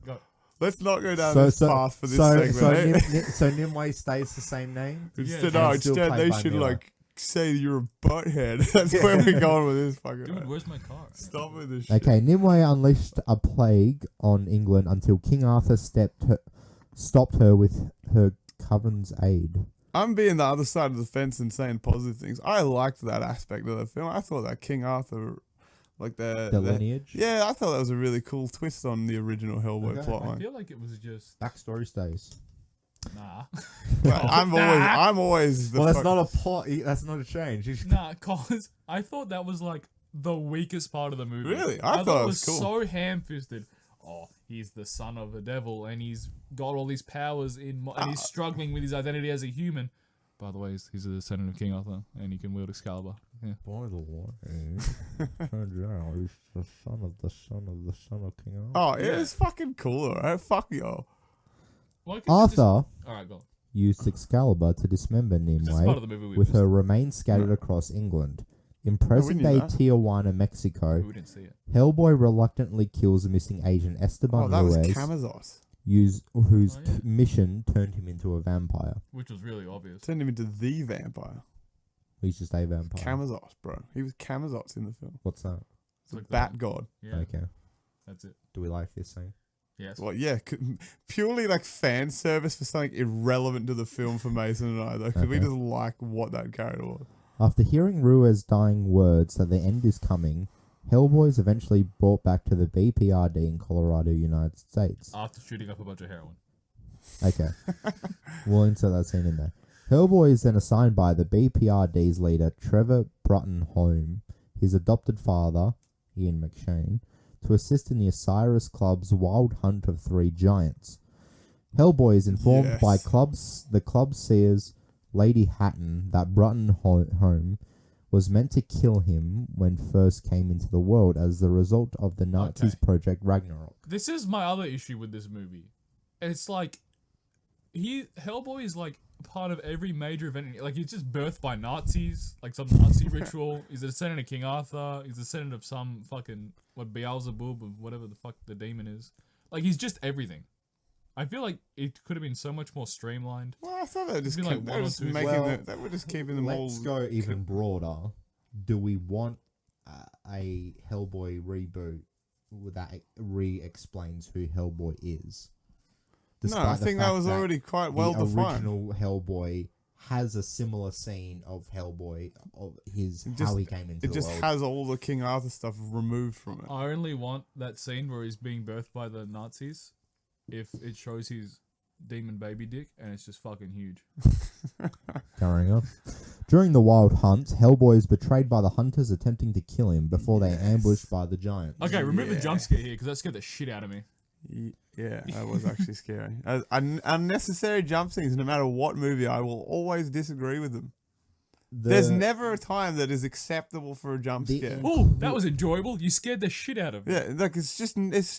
go. Let's not go down this path for this segment. So Nimue stays the same name. Instead, Yeah, still they played by should Miller. like say you're a butthead. That's where we're going with this fucking. Dude, where's my car? Stop with this shit. Okay, Nimue unleashed a plague on England until King Arthur stopped her with her coven's aid. I'm being the other side of the fence and saying positive things. I liked that aspect of the film. I thought that King Arthur, like The lineage. yeah, I thought that was a really cool twist on the original Hellboy Okay. I plotline. feel like it was just Backstory stays. nah. But I'm always the Well, that's fuck- not a plot. That's not a change. Nah, cause I thought that was like the weakest part of the movie. Really? I thought it was cool. so ham-fisted. Oh, he's the son of a devil, and he's got all these powers and he's struggling with his identity as a human. By the way, he's a descendant of King Arthur, and he can wield Excalibur. Yeah. By the way, turns out he's the son of the son of the son of King Arthur. Oh, yeah, Yeah. it's fucking cool, alright? Fuck y'all. Why couldn't you just- Arthur Alright, go on. used Excalibur to dismember This is part Nimue of the movie we with missed. her remains scattered across England. In present-day that. Tijuana, Mexico, We didn't see it. Hellboy reluctantly kills the missing agent Esteban Oh, that was Ruiz, Camazos. whose Oh, yeah. mission turned him into a vampire. Which was really obvious. Turned him into the vampire. He's just a vampire. Camazos, bro. He was Camazos in the film. What's that? It's a Like bat the- god. Yeah, Okay. that's it. Do we like this scene? Yes. Well, yeah, purely like fan service for something irrelevant to the film for Mason and I, though, because we Okay. just like what that character was. After hearing Ruiz dying words that the end is coming, Hellboy is eventually brought back to the BPRD in Colorado, United States. After shooting up a bunch of heroin. Okay. We'll insert that scene in there. Hellboy is then assigned by the BPRD's leader, Trevor Brutton home, his adopted father, Ian McShane, to assist in the Osiris Club's wild hunt of 3 giants. Hellboy is informed by the club seers Lady Hatton that Brutton home was meant to kill him when first came into the world as the result of the Nazis' Project Ragnarok. This is my other issue with this movie. It's like Hellboy is like part of every major event. Like he's just birthed by Nazis, like some Nazi ritual. He's a descendant of King Arthur. He's a descendant of some fucking Beelzebub or whatever the fuck the demon is. Like he's just everything. I feel like it could have been so much more streamlined. Well, I thought they were just, It'd be like kept, they one were or just two- making Well, they were just keeping them all. Let's go even broader. Do we want a Hellboy reboot that re-explains who Hellboy is? No, I the think that fact was already quite well the defined. original Hellboy has a similar scene of Hellboy, of his It how just- he came into It the just world. has all the King Arthur stuff removed from it. I only want that scene where he's being birthed by the Nazis if it shows his demon baby dick and it's just fucking huge. Carrying on. During the wild hunt, Hellboy is betrayed by the hunters attempting to kill him before they are ambushed by the giants. Okay, remove the Yeah. jump scare here because that scared the shit out of me. Yeah, that was actually scary. Unnecessary jump scenes, no matter what movie, I will always disagree with them. There's never a time that is acceptable for a jump The- scare. Oh, that was enjoyable. You scared the shit out of me. Yeah, like it's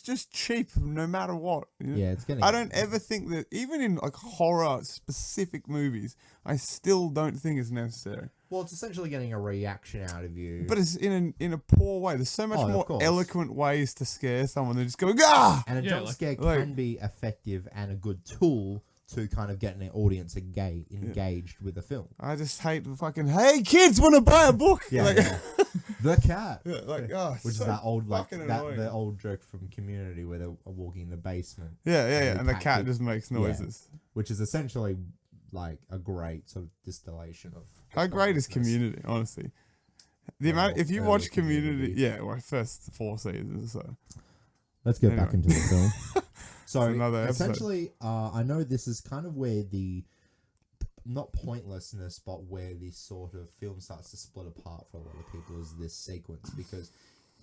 just cheap no matter what. you know? Yeah, it's getting. I don't ever think that even in like horror specific movies, I still don't think it's necessary. Well, it's essentially getting a reaction out of you. But it's in a poor way. There's so much Oh, of more course. eloquent ways to scare someone than just going ah. And a Yeah, jump like- scare like- can be effective and a good tool to kind of get an audience engaged with the film. I just hate the fucking hey kids want to buy a book. Like, The cat. yeah, like oh, Which so is that old fucking annoying. the old joke from Community where they're walking in the basement, Yeah, and the cat keeps- just makes noises. which is essentially like a great sort of distillation of How great is consciousness. Community, honestly? The Yeah, amount if you early watch Community, Community. yeah, well, first 4 seasons, so Let's get back into Anyway. the film. So another episode. essentially, I know this is kind of where the not pointlessness, but where this sort of film starts to split apart for a lot of people is this sequence because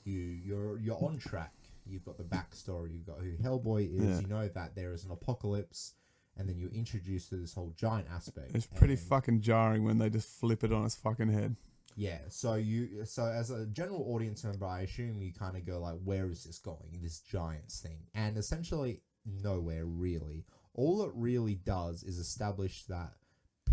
you're on track. You've got the backstory. You've got who Hellboy is. Yeah. You know that there is an apocalypse, and then you're introduced to this whole giant aspect. it's pretty and- fucking jarring when they just flip it on its fucking head. Yeah, so as a general audience member, I assume you kind of go like, where is this going, this Giants thing? And essentially, nowhere really. All it really does is establish that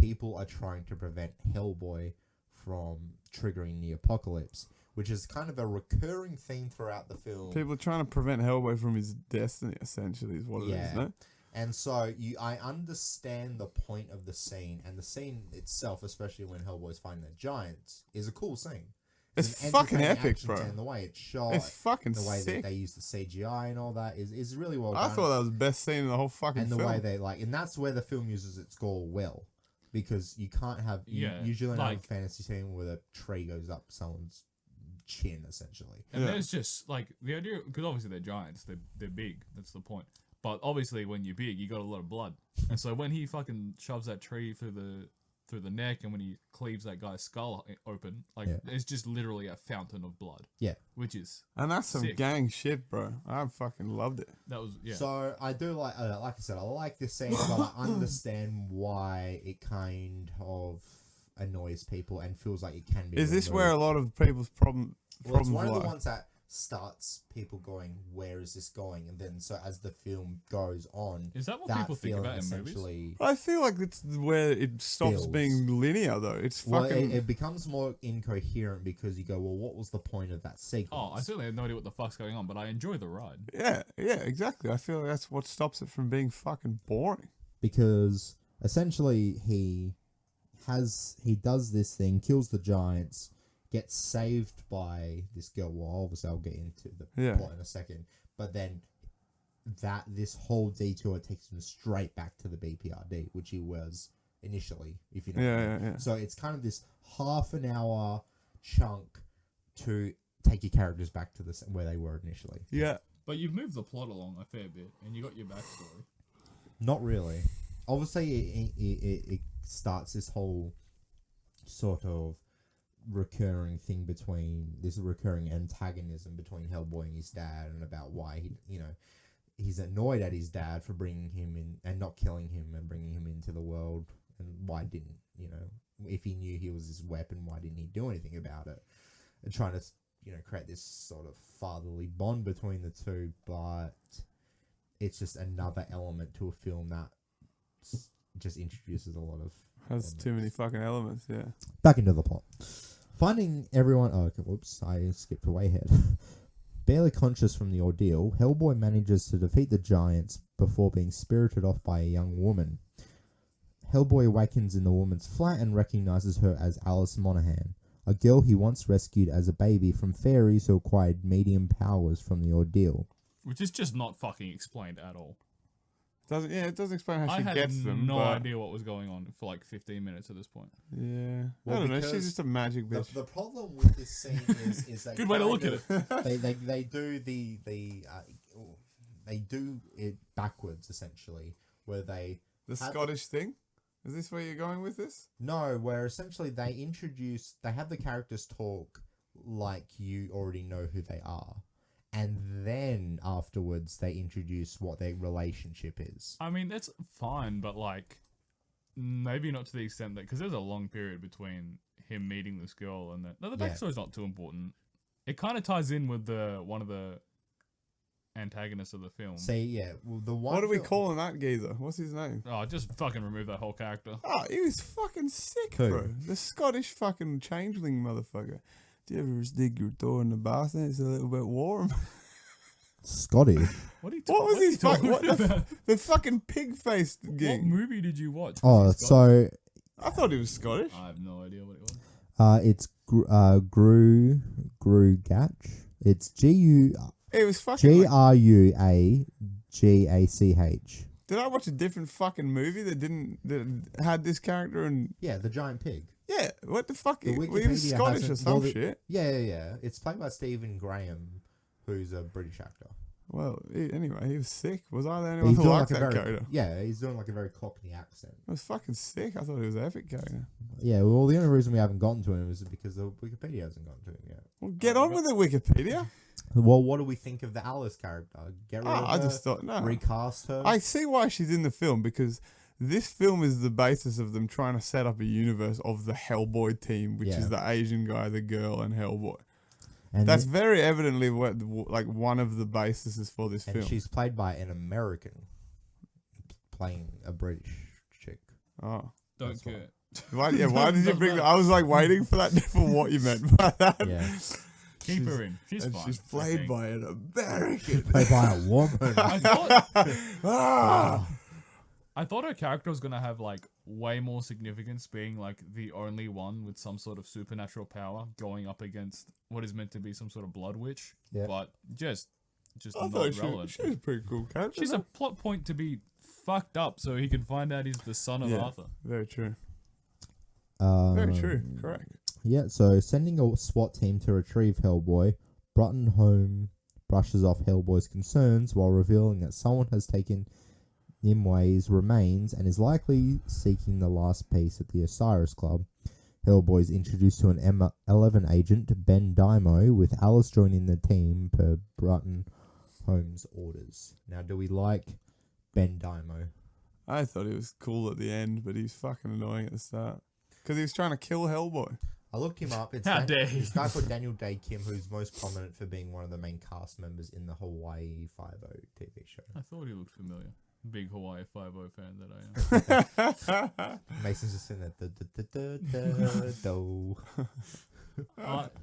people are trying to prevent Hellboy from triggering the apocalypse, which is kind of a recurring theme throughout the film. People are trying to prevent Hellboy from his destiny, essentially, is what it is, no? And so I understand the point of the scene, and the scene itself, especially when Hellboy's fighting the giants, is a cool scene. It's an fucking entertaining epic, action bro. scene, the way it's shot, It's fucking the way sick. that they use the CGI and all that is really well done. I thought that was the best scene in the whole fucking and the film. way they and that's where the film uses its score well, because you can't have usually don't have a fantasy scene where the tree goes up someone's chin essentially. And there's just like the idea, because obviously they're giants, they're big. That's the point. But obviously when you're big, you got a lot of blood, and so when he fucking shoves that tree through the neck, and when he cleaves that guy's skull open, like it's just literally a fountain of blood. Yeah, which is and that's some sick. gang shit, bro. I fucking loved it. That was So I do like I said, I like this scene, but I understand why it kind of annoys people and feels like it can be. Is this removed. where a lot of people's problems It's one of lie? the ones that starts people going, where is this going? And then so as the film goes on, Is that what that people think feeling about in movies? essentially I feel like it's where it stops Builds. being linear, though. It's well, fucking. it becomes more incoherent because you go, well, what was the point of that sequence? Oh, I certainly had no idea what the fuck's going on, but I enjoy the ride. Yeah, exactly. I feel like that's what stops it from being fucking boring. Because essentially he does this thing, kills the giants, gets saved by this girl. Well, obviously I'll get into the plot in a second, but then this whole detour takes him straight back to the BPRD, which he was initially, if you know. Yeah. So it's kind of this half an hour chunk to take your characters back to where they were initially. Yeah. But you've moved the plot along a fair bit, and you got your backstory. Not really. Obviously, it starts this whole sort of recurring thing between this recurring antagonism between Hellboy and his dad, and about why he's annoyed at his dad for bringing him in and not killing him and bringing him into the world, and why didn't if he knew he was his weapon, why didn't he do anything about it? And trying to create this sort of fatherly bond between the two, but it's just another element to a film that just introduces a lot of Has too many fucking elements, yeah. Back into the plot. Finding everyone... Oh, okay, whoops, I skipped way ahead. Barely conscious from the ordeal, Hellboy manages to defeat the giants before being spirited off by a young woman. Hellboy awakens in the woman's flat and recognizes her as Alice Monaghan, a girl he once rescued as a baby from fairies who acquired medium powers from the ordeal. Which is just not fucking explained at all. It doesn't explain how I she had gets them. no but idea what was going on for like 15 minutes at this point. Yeah. Well, I don't know. because She's just a magic bitch. The problem with this scene is they Good way to look at it. They do they do it backwards essentially, where they The Scottish thing? Is this where you're going with this? No, where essentially they have the characters talk like you already know who they are. And then afterwards they introduce what their relationship is. I mean, that's fine, but like, maybe not to the extent that, because there's a long period between him meeting this girl and the backstory's not too important. It kind of ties in with one of the antagonists of the film. Well, the one. What are we calling that geezer? What's his name? Oh, just fucking remove that whole character. Oh, he was fucking sick, Who? bro. The Scottish fucking changeling motherfucker. Do you ever dig your door in the bath and it's a little bit warm? Scotty. What are you What was his talking about? the fucking pig-faced What ging? movie did you watch? Oh, Was he Scottish? so I thought he was Scottish. I have no idea what it was. it's Gru Gatch. It's It was fucking. GRUAGACH. Did I watch a different fucking movie that had this character and Yeah, the giant pig. yeah? What the fuck? The He was Wikipedia Scottish or hasn't- some well, the- shit. Yeah. It's played by Stephen Graham, who's a British actor. Well, anyway, he was sick. Was I the only But one he's who doing liked like a that very character? yeah. He's doing like a very Cockney accent. It was fucking sick. I thought he was an epic character. Yeah. Well, the only reason we haven't gotten to him is because the Wikipedia hasn't gotten to him yet. Well, get on with it, Wikipedia. Well, what do we think of the Alice character? Get rid of I her, just thought no. recast her. I see why she's in the film because this film is the basis of them trying to set up a universe of the Hellboy team, which is the Asian guy, the girl, and Hellboy. and That's very evidently one of the bases for this and film. she's played by an American playing a British chick. Oh, Don't That's care. why did you bring that? I was like waiting for that for what you meant by that. Yeah. Keep her in. She's and fine. she's I played think. by an American. Played by a woman. I thought her character was gonna have like way more significance, being like the only one with some sort of supernatural power going up against what is meant to be some sort of blood witch. Yeah. But just I not thought relevant. she was a pretty cool character. She's a plot point to be fucked up so he can find out he's the son of Arthur. Very true. Um, Very true. Correct. Yeah, so sending a SWAT team to retrieve Hellboy, Broughton Home brushes off Hellboy's concerns while revealing that someone has taken Nimwe's remains and is likely seeking the last piece at the Osiris Club. Hellboy is introduced to an M11 agent, Ben Dymo, with Alice joining the team per Broughton Home's orders. Now, do we like Ben Dymo? I thought he was cool at the end, but he's fucking annoying at the start. Because he was trying to kill Hellboy. I looked him up. It's How dare he? this guy called Daniel Day Kim, who's most prominent for being one of the main cast members in the Hawaii Five-0 TV show. I thought he looked familiar. Big Hawaii 5-0 fan that I am. Mason's just in that.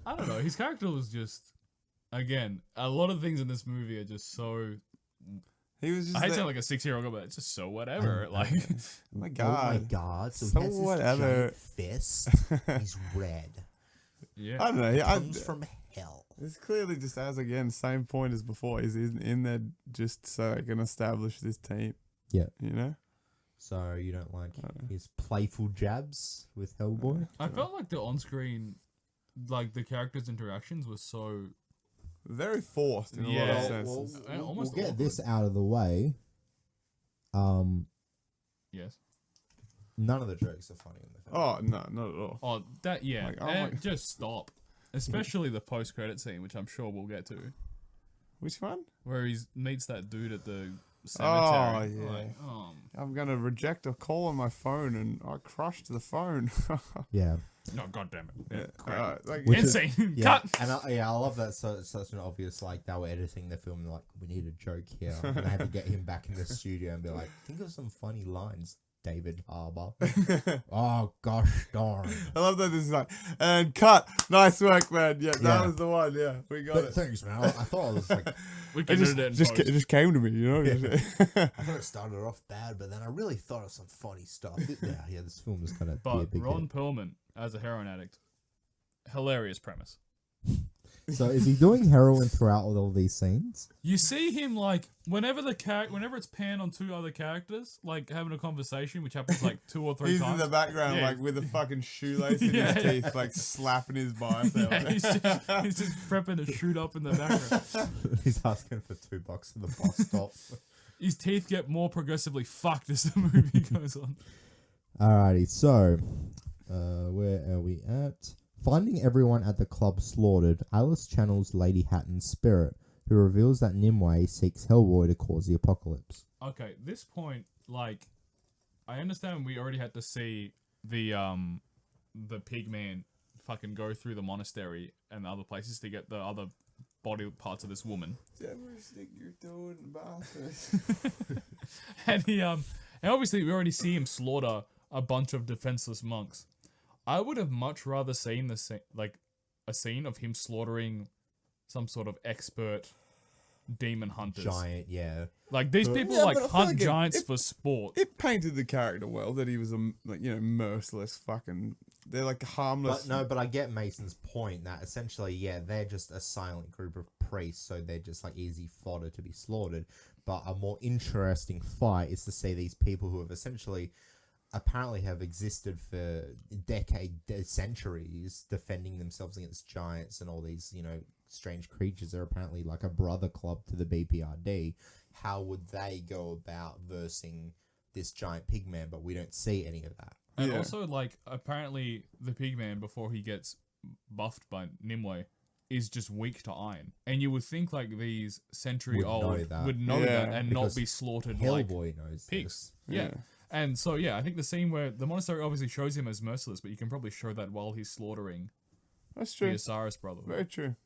I don't know. His character was just, again, a lot of things in this movie are just so. He was just. I hate that- saying like a 6-year-old, but it's just so whatever. Like, oh my god. Oh my god! So, So he has this whatever. giant fist. He's red. yeah. I don't know. Comes from hell. It's clearly just as again same point as before. He's in there just so they can establish this team. Yeah. You know. So you don't like his playful jabs with Hellboy? I felt like the on-screen, like the characters' interactions were so. Very forced in a lot Yeah. of Well, senses. And we'll almost get awkward. this out of the way. Yes. None of the jokes are funny in the film. Oh no, not at all. Oh, that yeah. Like, oh and my- just stop. Especially the post-credit scene, which I'm sure we'll get to, Which one? where he meets that dude at the cemetery. yeah. Like, I'm gonna reject a call on my phone, and I crushed the phone. Yeah. no, goddamn it. Yeah, Yeah, crap. like, Which is- Insane. Yeah, Cut. and I love that. So it's such an obvious, like, they were editing the film, like, we need a joke here, and they had to get him back in the studio and be like, think of some funny lines, David Harbour. Oh gosh darn! I love that this is like, and cut. Nice work, man. Yeah, that Yeah. was the one. Yeah, we got it. Thanks, man. I thought it was like, We It can just, do it in just, post. it just came to me, you know. I thought it started off bad, but then I really thought of some funny stuff. Yeah, this film is gonna be a But big Ron hit. Perlman as a heroin addict, hilarious premise. So is he doing heroin throughout all these scenes? You see him like whenever it's panned on two other characters, like having a conversation, which happens like 2 or 3 He's times. in the background, Yeah. like with a fucking shoelace in Yeah. his teeth, like slapping his bicep. Yeah, he's just prepping to shoot up in the background. He's asking for $2 at the bus stop. His teeth get more progressively fucked as the movie goes on. Alrighty, so where are we at? Finding everyone at the club slaughtered, Alice channels Lady Hatton's spirit, who reveals that Nimue seeks Hellboy to cause the apocalypse. Okay, this point, like, I understand we already had to see the pig man fucking go through the monastery and other places to get the other body parts of this woman. Everything you're doing, bastard. And obviously we already see him slaughter a bunch of defenseless monks. I would have much rather seen a scene of him slaughtering some sort of expert demon hunters. Giant, yeah. Like these people Yeah, like but I feel hunt like giants for sport. It painted the character well that he was a merciless fucking. They're like harmless. But I get Mason's point that essentially, yeah, they're just a silent group of priests, so they're just like easy fodder to be slaughtered. But a more interesting fight is to see these people who have essentially apparently have existed for centuries, defending themselves against giants and all these, strange creatures. They're apparently like a brother club to the BPRD. How would they go about versing this giant pigman? But we don't see any of that. And Yeah. also, like, apparently the pigman, before he gets buffed by Nimue, is just weak to iron. And you would think, like, these century-old would know Yeah. that and Because not be slaughtered like Hellboy knows pigs. this. Yeah. And so, yeah, I think the scene where the monastery obviously shows him as merciless, but you can probably show that while he's slaughtering That's the true. Osiris brotherhood. Very true.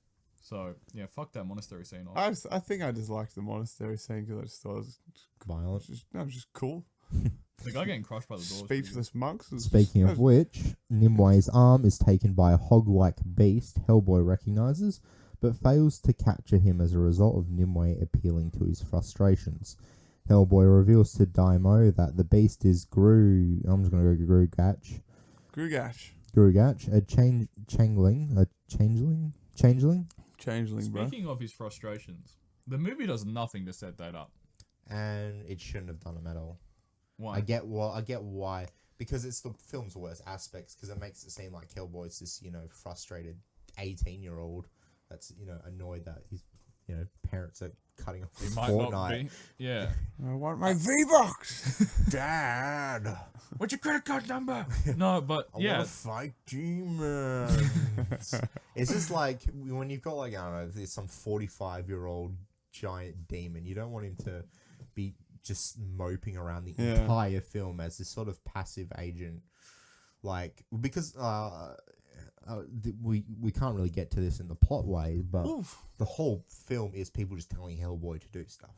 So, yeah, fuck that monastery scene off. I think I just liked the monastery scene because I just thought it was Violent. just cool. The guy getting crushed by the doors. Speechless monks. Was, Speaking that of was- which, Nimue's arm is taken by a hog-like beast Hellboy recognizes, but fails to capture him as a result of Nimue appealing to his frustrations. Hellboy reveals to Daimyo that the beast is I'm just going to go Grugach, a changeling, bro. Speaking of his frustrations, the movie does nothing to set that up. And it shouldn't have done him at all. Why? I get why. Because it's the film's worst aspects, because it makes it seem like Hellboy's this, frustrated 18-year-old that's, annoyed that his, parents are cutting off his Might Fortnite. not be. Yeah. I want my V-Bucks! Dad! What's your credit card number? No, but I yeah. want to fight demons. It's just like when you've got like, I don't know, there's some 45-year-old giant demon. You don't want him to be just moping around the entire film as this sort of passive agent. Like, because we can't really get to this in the plot way, but the whole film is people just telling Hellboy to do stuff.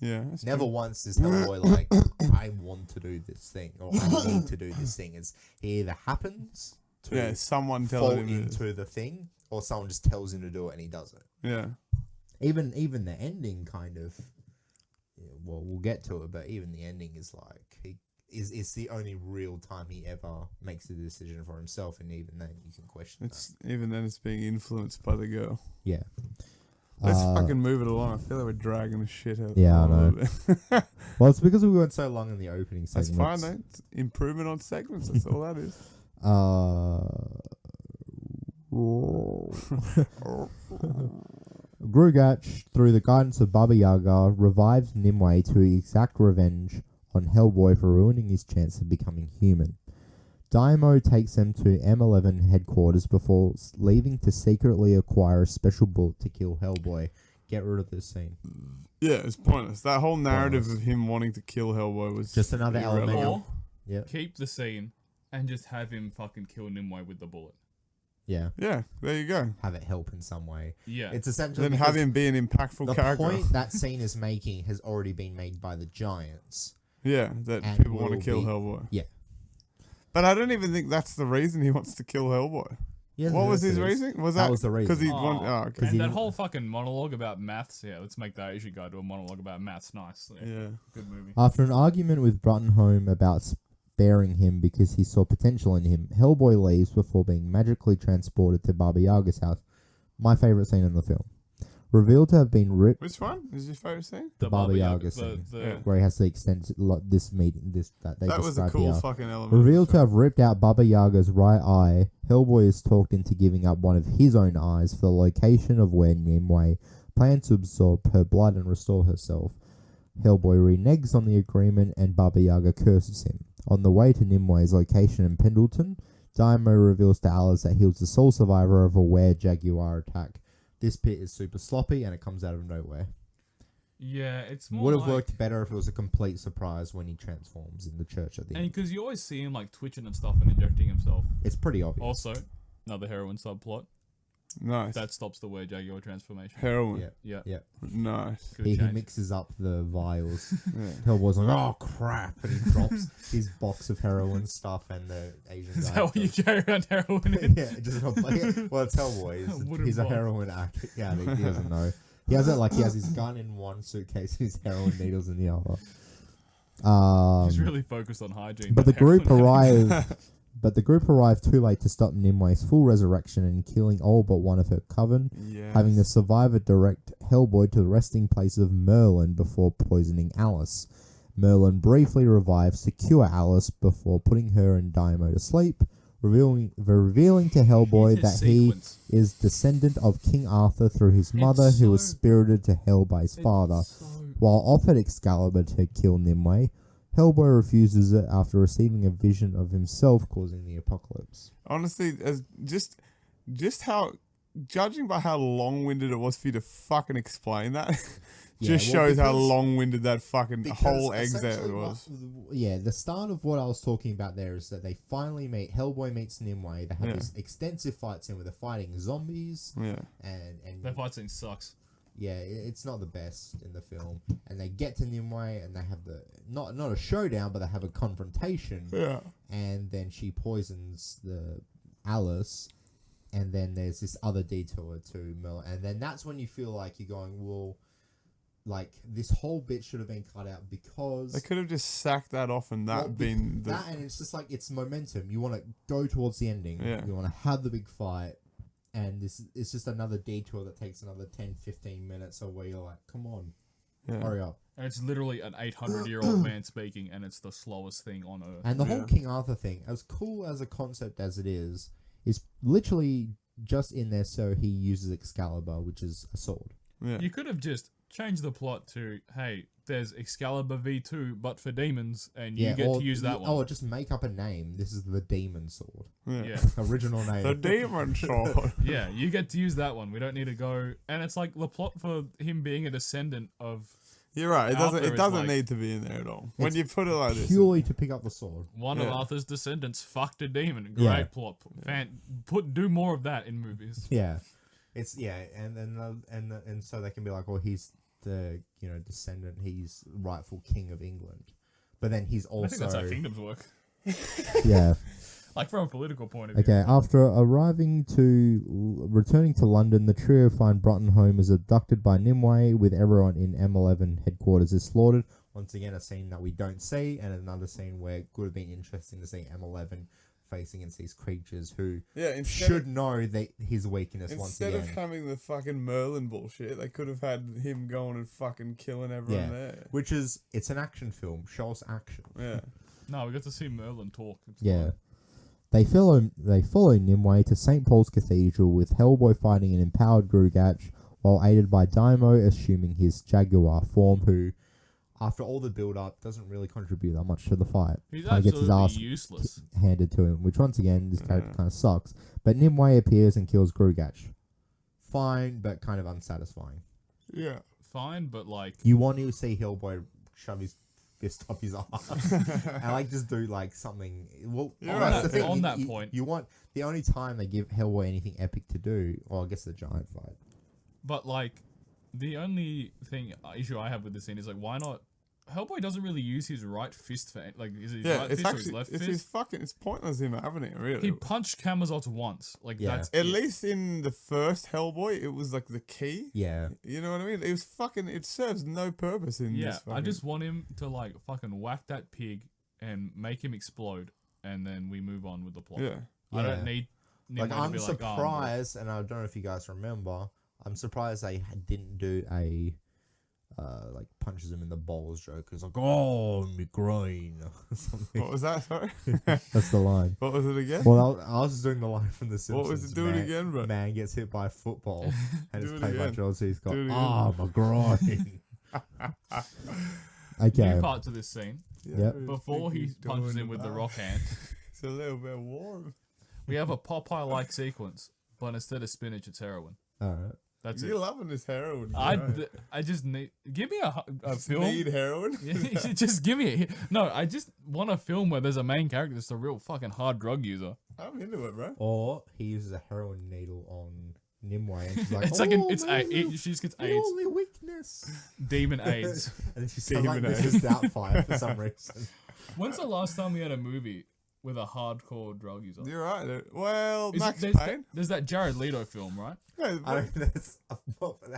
Yeah. Never once is Hellboy like, I want to do this thing, or I need to do this thing. It either happens to someone fall telling him into the thing, or someone just tells him to do it and he does it. Yeah. Even the ending kind of, well, we'll get to it, but even the ending is like, it's the only real time he ever makes a decision for himself, and even then you can question that. Even then it's being influenced by the girl. Yeah. Let's fucking move it along. I feel like we're dragging the shit out. Yeah, I a know. little bit. Well, it's because we went so long in the opening segments. That's fine, though. It's improvement on segments. That's all that is. Grugach, through the guidance of Baba Yaga, revives Nimue to exact revenge on Hellboy for ruining his chance of becoming human. Daimyo takes them to M11 headquarters before leaving to secretly acquire a special bullet to kill Hellboy. Get rid of this scene. Yeah, it's pointless. That whole narrative of him wanting to kill Hellboy was Just another element. Or Yeah. keep the scene and just have him fucking kill Nimue with the bullet. Yeah. Yeah, there you go. Have it help in some way. Yeah. It's essentially Then have him be an impactful the character. point that scene is making has already been made by the Giants. Yeah, that And people want to will kill be- Hellboy. Yeah. But I don't even think that's the reason he wants to kill Hellboy. What was his reason? That was the reason. Because he Oh. wanted... Oh, okay. And he that didn't- whole fucking monologue about maths, yeah, let's make that issue guy do a monologue about maths. Nice. Yeah. Good movie. After an argument with Bruttenholm about sparing him because he saw potential in him, Hellboy leaves before being magically transported to Baba Yaga's house. My favourite scene in the film. Revealed to have been ripped, Which one is your favourite scene? the Baba Yaga scene, Yeah. where he has to extend this meeting, that they That was a describe cool here. fucking element. Revealed to have ripped out Baba Yaga's right eye, Hellboy is talked into giving up one of his own eyes for the location of where Nimue plans to absorb her blood and restore herself. Hellboy reneges on the agreement and Baba Yaga curses him. On the way to Nimue's location in Pendleton, Daimyo reveals to Alice that he was the sole survivor of a were-jaguar attack. This bit is super sloppy and it comes out of nowhere. Yeah, it's more Would have like, worked better if it was a complete surprise when he transforms in the church at the and end. because you always see him like twitching and stuff and injecting himself. It's pretty obvious. Also, another heroin subplot Nice. that stops the were jaguar transformation. Heroin. Yeah. Yeah. Nice. Good He change. mixes up the vials. Yeah. Hellboy's like, oh crap, and he drops his box of heroin stuff, and the Asian Is guy. that what you carry around heroin in? Yeah, just well, it's Hellboy. Wooden He's a box. heroin addict. Yeah, he doesn't know. He has it like he has his gun in one suitcase, and his heroin needles in the other. He's really focused on hygiene. But the not group heroin. arrived too late to stop Nimue's full resurrection and killing all but one of her coven, Yes. having the survivor direct Hellboy to the resting place of Merlin before poisoning Alice. Merlin briefly revives to cure Alice before putting her and Daimyo to sleep, revealing to Hellboy Here's his that he sequence. is descendant of King Arthur through his mother, It's who was so- spirited to hell by his father. While offered Excalibur to kill Nimue, Hellboy refuses it after receiving a vision of himself causing the apocalypse. Honestly, as just how, judging by how long-winded it was for you to fucking explain that, Yeah, just well, shows how because- long-winded that fucking Because whole exit essentially was. the start of what I was talking about there is that they finally meet, Hellboy meets Nimue, they have Yeah. this extensive fight scene where they're fighting zombies, Yeah. and That fight scene sucks. yeah, it's not the best in the film, and they get to Nimue, and they have the, not a showdown, but they have a confrontation, Yeah. and then she poisons the Alice, and then there's this other detour to Merlin, and then that's when you feel like you're going, well, like this whole bit should have been cut out because They could have just sacked that off and that been the... that, and it's just like it's momentum. You want to go towards the ending. Yeah. You want to have the big fight, and this it's just another detour that takes another 10-15 minutes, or where you're like, come on, hurry up. And it's literally an 800-year-old man speaking, and it's the slowest thing on earth. And the whole King Arthur thing, as cool as a concept as it is literally just in there so he uses Excalibur, which is a sword. Yeah. You could have just changed the plot to, hey, there's Excalibur V2, but for demons, and you get to use that one. Oh, just make up a name. This is the Demon Sword. Yeah. Original name. The demon sword. Yeah, you get to use that one. We don't need to go... And it's like the plot for him being a descendant of... You're right. It Arthur is doesn't like- need to be in there at all. When you put it like this. Purely to pick up the sword. One of Yeah. Arthur's descendants fucked a demon. Great Yeah. plot. Do more of that in movies. Yeah. It's and then and so they can be like, well, he's the descendant, he's rightful king of England, but then he's also I think that's how kingdoms work. yeah. Like from a political point of view. Okay, after returning to London, the trio find Brottenholme is abducted by Nimue, with everyone in M11 headquarters is slaughtered. Once again, a scene that we don't see, and another scene where it could have been interesting to see M11 facing against these creatures who should know his weakness once again. Instead of having the fucking Merlin bullshit, they could have had him going and fucking killing everyone there. Which is, it's an action film. Show us action. Yeah. No, we got to see Merlin talk. It's Yeah. fine. They follow Nimue to St. Paul's Cathedral, with Hellboy fighting an empowered Grugach, while aided by Daimo assuming his Jaguar form, who, after all the build-up, doesn't really contribute that much to the fight. He's Kinda gets his absolutely ass useless. handed to him, which once again, this character kind of sucks. But Nimue appears and kills Grugach. Fine, but kind of unsatisfying. Yeah. Fine, but like... You want to see Hellboy shove his fist up his ass and like just do like something. Well, that's the thing. On that point. You want the only time they give Hellboy anything epic to do, well, I guess the giant fight. But like, the only issue I have with this scene is like, why not? Hellboy doesn't really use his right fist for like, is it his right it's fist or his actually left it's fist? his fucking. It's pointless him having it really. He punched Camazotz once. Like that's At it. least in the first Hellboy, it was like the key. Yeah. You know what I mean? It was fucking. It serves no purpose in Yeah, this. Fucking... I just want him to like fucking whack that pig and make him explode, and then we move on with the plot. Yeah. I don't need. Like, Nimue I'm to be like, oh, surprised, and I don't know if you guys remember, I'm surprised they didn't do a like punches him in the balls joke. It's like, oh, me groin or something. What was that? Sorry. That's the line. What was it again? Well, I was doing the line from The Simpsons. What was it? Do it again, bro. Man gets hit by a football, and Do it's it played by again. Joel C. He's got, Do it again. ah, my groin. New Okay. part to this scene. Yep. Before he punches him with the rock hand, It's a little bit warm. we have a Popeye-like sequence, but instead of spinach, it's heroin. Alright. That's You're it. loving this heroin. I just need... Give me a film... Need heroin? Just give me I just want a film where there's a main character that's a real fucking hard drug user. I'm into it, bro. Or he uses a heroin needle on Nimue, and she's like, It's oh, like man, she just gets my AIDS. only weakness. Demon AIDS. And then she sounds like Demon Mrs. Doubtfire for some reason. When's the last time we had a movie with a hardcore drug user? You're right. Well, Max there's Payne. there's that Jared Leto film, right? Yeah, I mean, there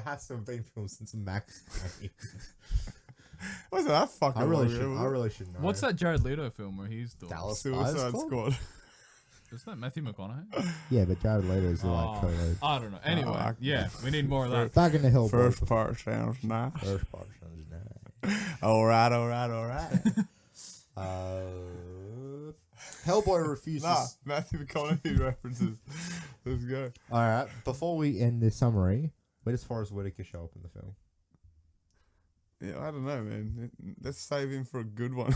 has to have been filmed since Max Payne. what's that fucking? I really long ago? should know. What's that Jared Leto film where he's the... Dallas Buyers Suicide Club? Squad. Isn't that Matthew McConaughey? Yeah, but Jared Leto is the like co-lead. I don't know. Anyway, I- yeah, we need more of that. Back in the Hellboy. First part sounds nice. First part sounds nice. All right. Hellboy refuses. Nah, Matthew McConaughey references. Let's go. All right. Before we end this summary, where does Forrest Whitaker show up in the film? Yeah, I don't know, man. Let's save him for a good one.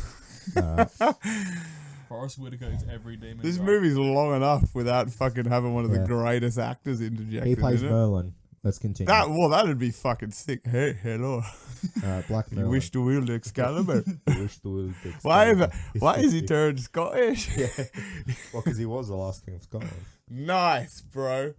Forrest Whitaker is every demon. This guy. movie's long enough without fucking having one of the Yeah. greatest actors interjected. He plays in it. Merlin. Let's continue. That'd be fucking sick. Hey, hello. Black You Merlin. wish to wield Excalibur? You wish to wield the why Excalibur. is he turned Scottish? Yeah. Well, because he was the last king of Scotland. Nice, bro.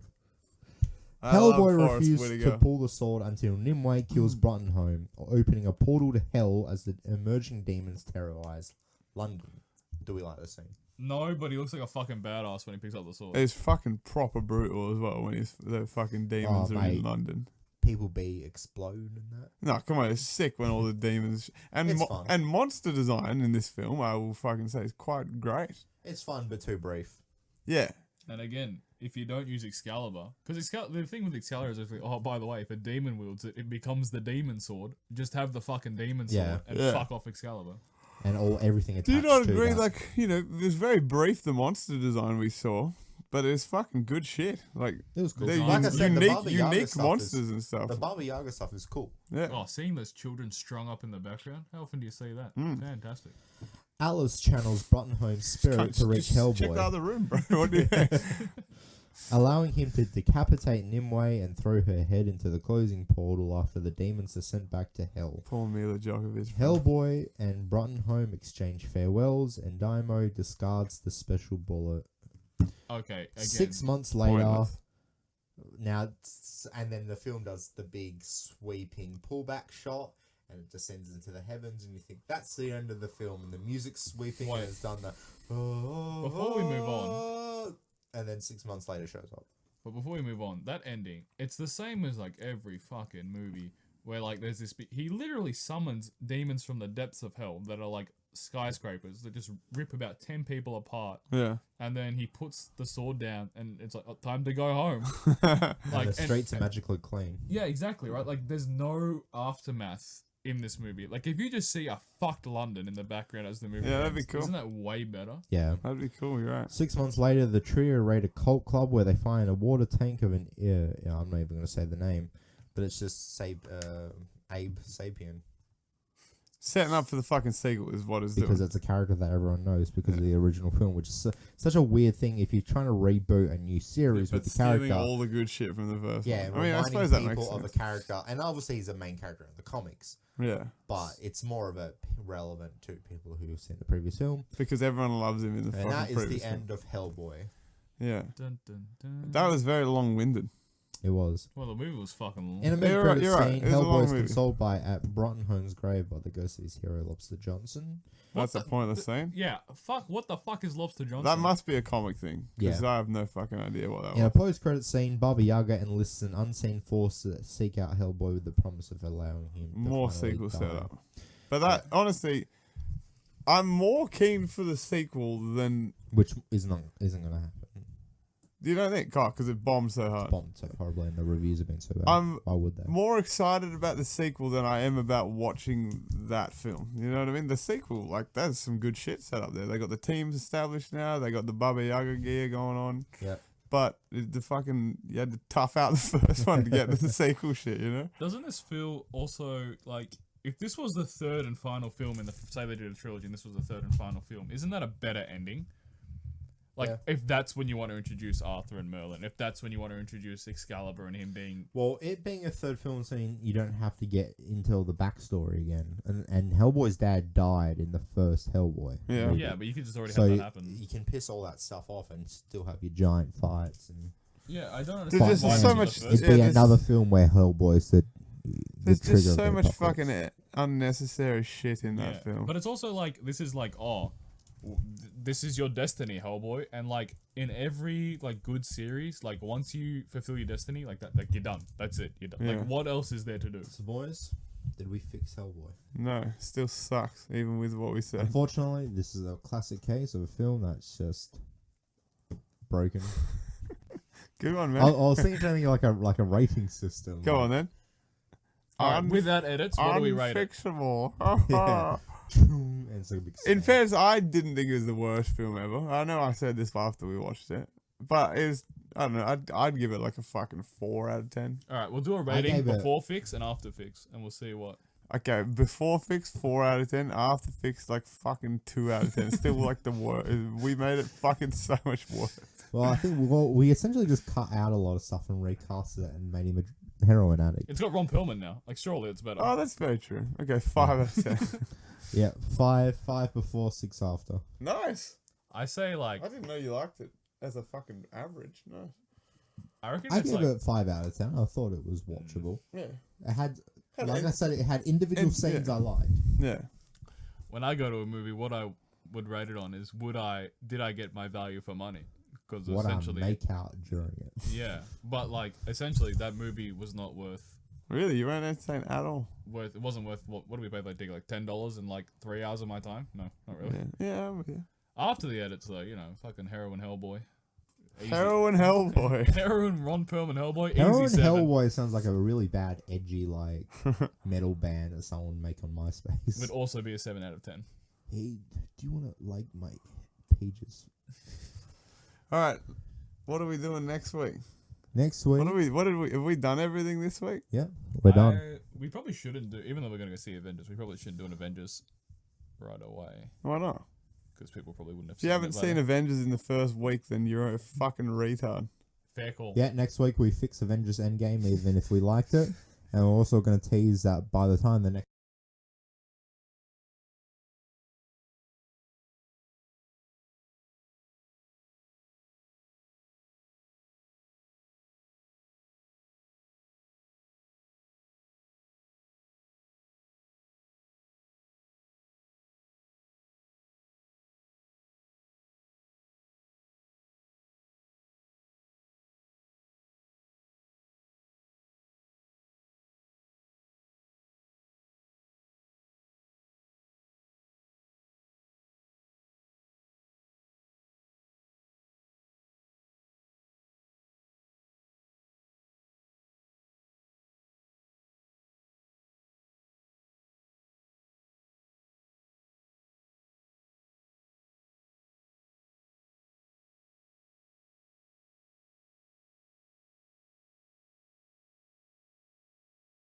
I love Hellboy Forrest refused Whitaker. to pull the sword until Nimue kills Brottenholme, opening a portal to hell as the emerging demons terrorize London. Do we like this scene? No, but he looks like a fucking badass when he picks up the sword. It's fucking proper brutal as well when the fucking demons are in mate. London. People be explode and that. No, come on, it's sick when all the demons and It's fun. and monster design in this film, I will fucking say, is quite great. It's fun, but too brief. Yeah, And again, if you don't use Excalibur, because the thing with Excalibur is, like, oh, by the way, if a demon wields it, it becomes the demon sword. Just have the fucking demon sword Yeah. and Yeah. fuck off Excalibur. And everything attached do you not to agree? that. Like, you know, it was very brief the monster design we saw, but it's fucking good shit. Like, It was cool. they're Like I said, the Baba Yaga unique stuff monsters and stuff. The Baba Yaga stuff is cool. Yeah, Oh, seeing those children strung up in the background, how often do you see that? Mm. Fantastic. Alice channels Brottenholm's spirit to reach Check the Hellboy, other room, bro. What do you? allowing him to decapitate Nimue and throw her head into the closing portal after the demons are sent back to hell. Poor Mila Djokovic. Hellboy and Brottenholm exchange farewells, and Daimo discards the special bullet. Okay, again. 6 months later, Pointless. and then the film does the big sweeping pullback shot, and it descends into the heavens, and you think that's the end of the film, and the music's sweeping, Wait. and it's done the. Before we move on, and then 6 months later shows up. but before we move on, that ending, it's the same as like every fucking movie where like there's this. He literally summons demons from the depths of hell that are like skyscrapers that just rip about 10 people apart, Yeah. and then he puts the sword down, and it's like, oh, time to go home. And Like, the streets are magically clean. Yeah, exactly, right? Like, there's no aftermath in this movie. Like, if you just see a fucked London in the background as the movie Yeah, that'd be ends, cool. Isn't that way better? Yeah. That'd be cool. You're right. 6 months later, the trio raid a cult club where they find a water tank of an. I'm not even going to say the name, but it's just Abe Sapien. Setting up for the fucking sequel is what it's Because doing. it's a character that everyone knows because of the original film, which is such a weird thing if you're trying to reboot a new series But with the stealing character. all the good shit from the first Yeah, one. I mean, I reminding suppose that makes people of a sense. character, and obviously he's a main character in the comics, Yeah, but it's more of a relevant to people who've seen the previous film, because everyone loves him in the and that fucking is previous the film. end of Hellboy. Yeah, Dun, dun, dun. that was very long-winded. It was. Well, the movie was fucking long. In a You're mid-credit right, you're right. scene, It was a long Hellboy's movie. consoled by at Brottenholm's grave by the ghost of his hero, Lobster Johnson. That's a pointless scene. Yeah, what the fuck is Lobster Johnson? That must be a comic thing, because Yeah. I have no fucking idea what that In a was. post-credit scene, Baba Yaga enlists an unseen force to seek out Hellboy with the promise of allowing him to More finally sequel die. setup. But that, honestly, I'm more keen for the sequel than... Which isn't going to happen. You don't think? God, because it bombed so hard. Bombed so horribly and the reviews have been so bad. Why would they? More excited about the sequel than I am about watching that film. You know what I mean? The sequel, like, there's some good shit set up there. They got the teams established now. They got the Baba Yaga gear going on. Yeah. But the fucking, you had to tough out the first one to get to the sequel shit, you know? Doesn't this feel also like, if this was the third and final film in the, say they did a trilogy and this was the third and final film, isn't that a better ending? Like, Yeah. if that's when you want to introduce Arthur and Merlin, if that's when you want to introduce Excalibur and him being... Well, it being a third film scene, you don't have to get into the backstory again. And Hellboy's dad died in the first Hellboy. Yeah. movie. Yeah, but you could just already So have you, that happen. you can piss all that stuff off and still have your giant fights. And Yeah, I don't There's understand just why so this was much- the it'd first Yeah, be there's- another film where Hellboy's the There's trigger just of so the much apocalypse. fucking unnecessary shit in that film. But it's also like, this is like, this is your destiny, Hellboy, and like in every like good series, like once you fulfill your destiny, like that, like you're done. That's it. You're done. Yeah. Like what else is there to do? So, boys, did we fix Hellboy? No, still sucks, even with what we said. Unfortunately, this is a classic case of a film that's just broken. Good one, I man. was thinking something like a rating system. Go on then. Alright, without edits, what do we rate it? Unfixable. Yeah. And it's a big In smash. fairness, I didn't think it was the worst film ever. I know I said this after we watched it, but it was, I don't know, I'd give it like a fucking 4 out of 10. All right, we'll do a rating gave it- before fix and after fix, and we'll see what. Okay, before fix 4 out of 10, after fix like fucking 2 out of 10. Still like the worst. We made it fucking so much worse. Well, I think we essentially just cut out a lot of stuff and recasted it and made him a heroin addict. It's got Ron Perlman now. Like surely it's better. Oh, that's very true. Okay, 5 out of 10. Yeah, 5 before, 6 after. Nice. I say like I didn't know you liked it as a fucking average. No. I reckon I it's gave like it 5 out of 10. I thought it was watchable. Yeah. It had, Had like in- I said, it had individual in- scenes yeah. I liked. Yeah. when I go to a movie, what I would rate it on is did I get my value for money? Because What I essentially, make out during it. yeah, but like essentially that movie was not worth Really, you weren't entertained at all. it wasn't worth what do we pay like dig like $10 in like 3 hours of my time? No, not really. Yeah, I'm with you. After the edits though, fucking heroin Hellboy. Easy. Heroin Hellboy. Heroin Ron Perlman Hellboy. Heroin Easy 7. Hellboy sounds like a really bad, edgy, like metal band that someone would make on MySpace. Would also be a 7 out of 10. Hey, do you want to like my pages? All right, what are we doing next week? Next week. Have we done everything this week? Yeah, we're done. We probably shouldn't do, even though we're gonna go see Avengers. We probably shouldn't do an Avengers right away Why not? because people probably wouldn't have. If you haven't seen Avengers in the first week, then you're a fucking retard. Fair call. Yeah, next week we fix Avengers Endgame, even if we liked it. And we're also going to tease that by the time the next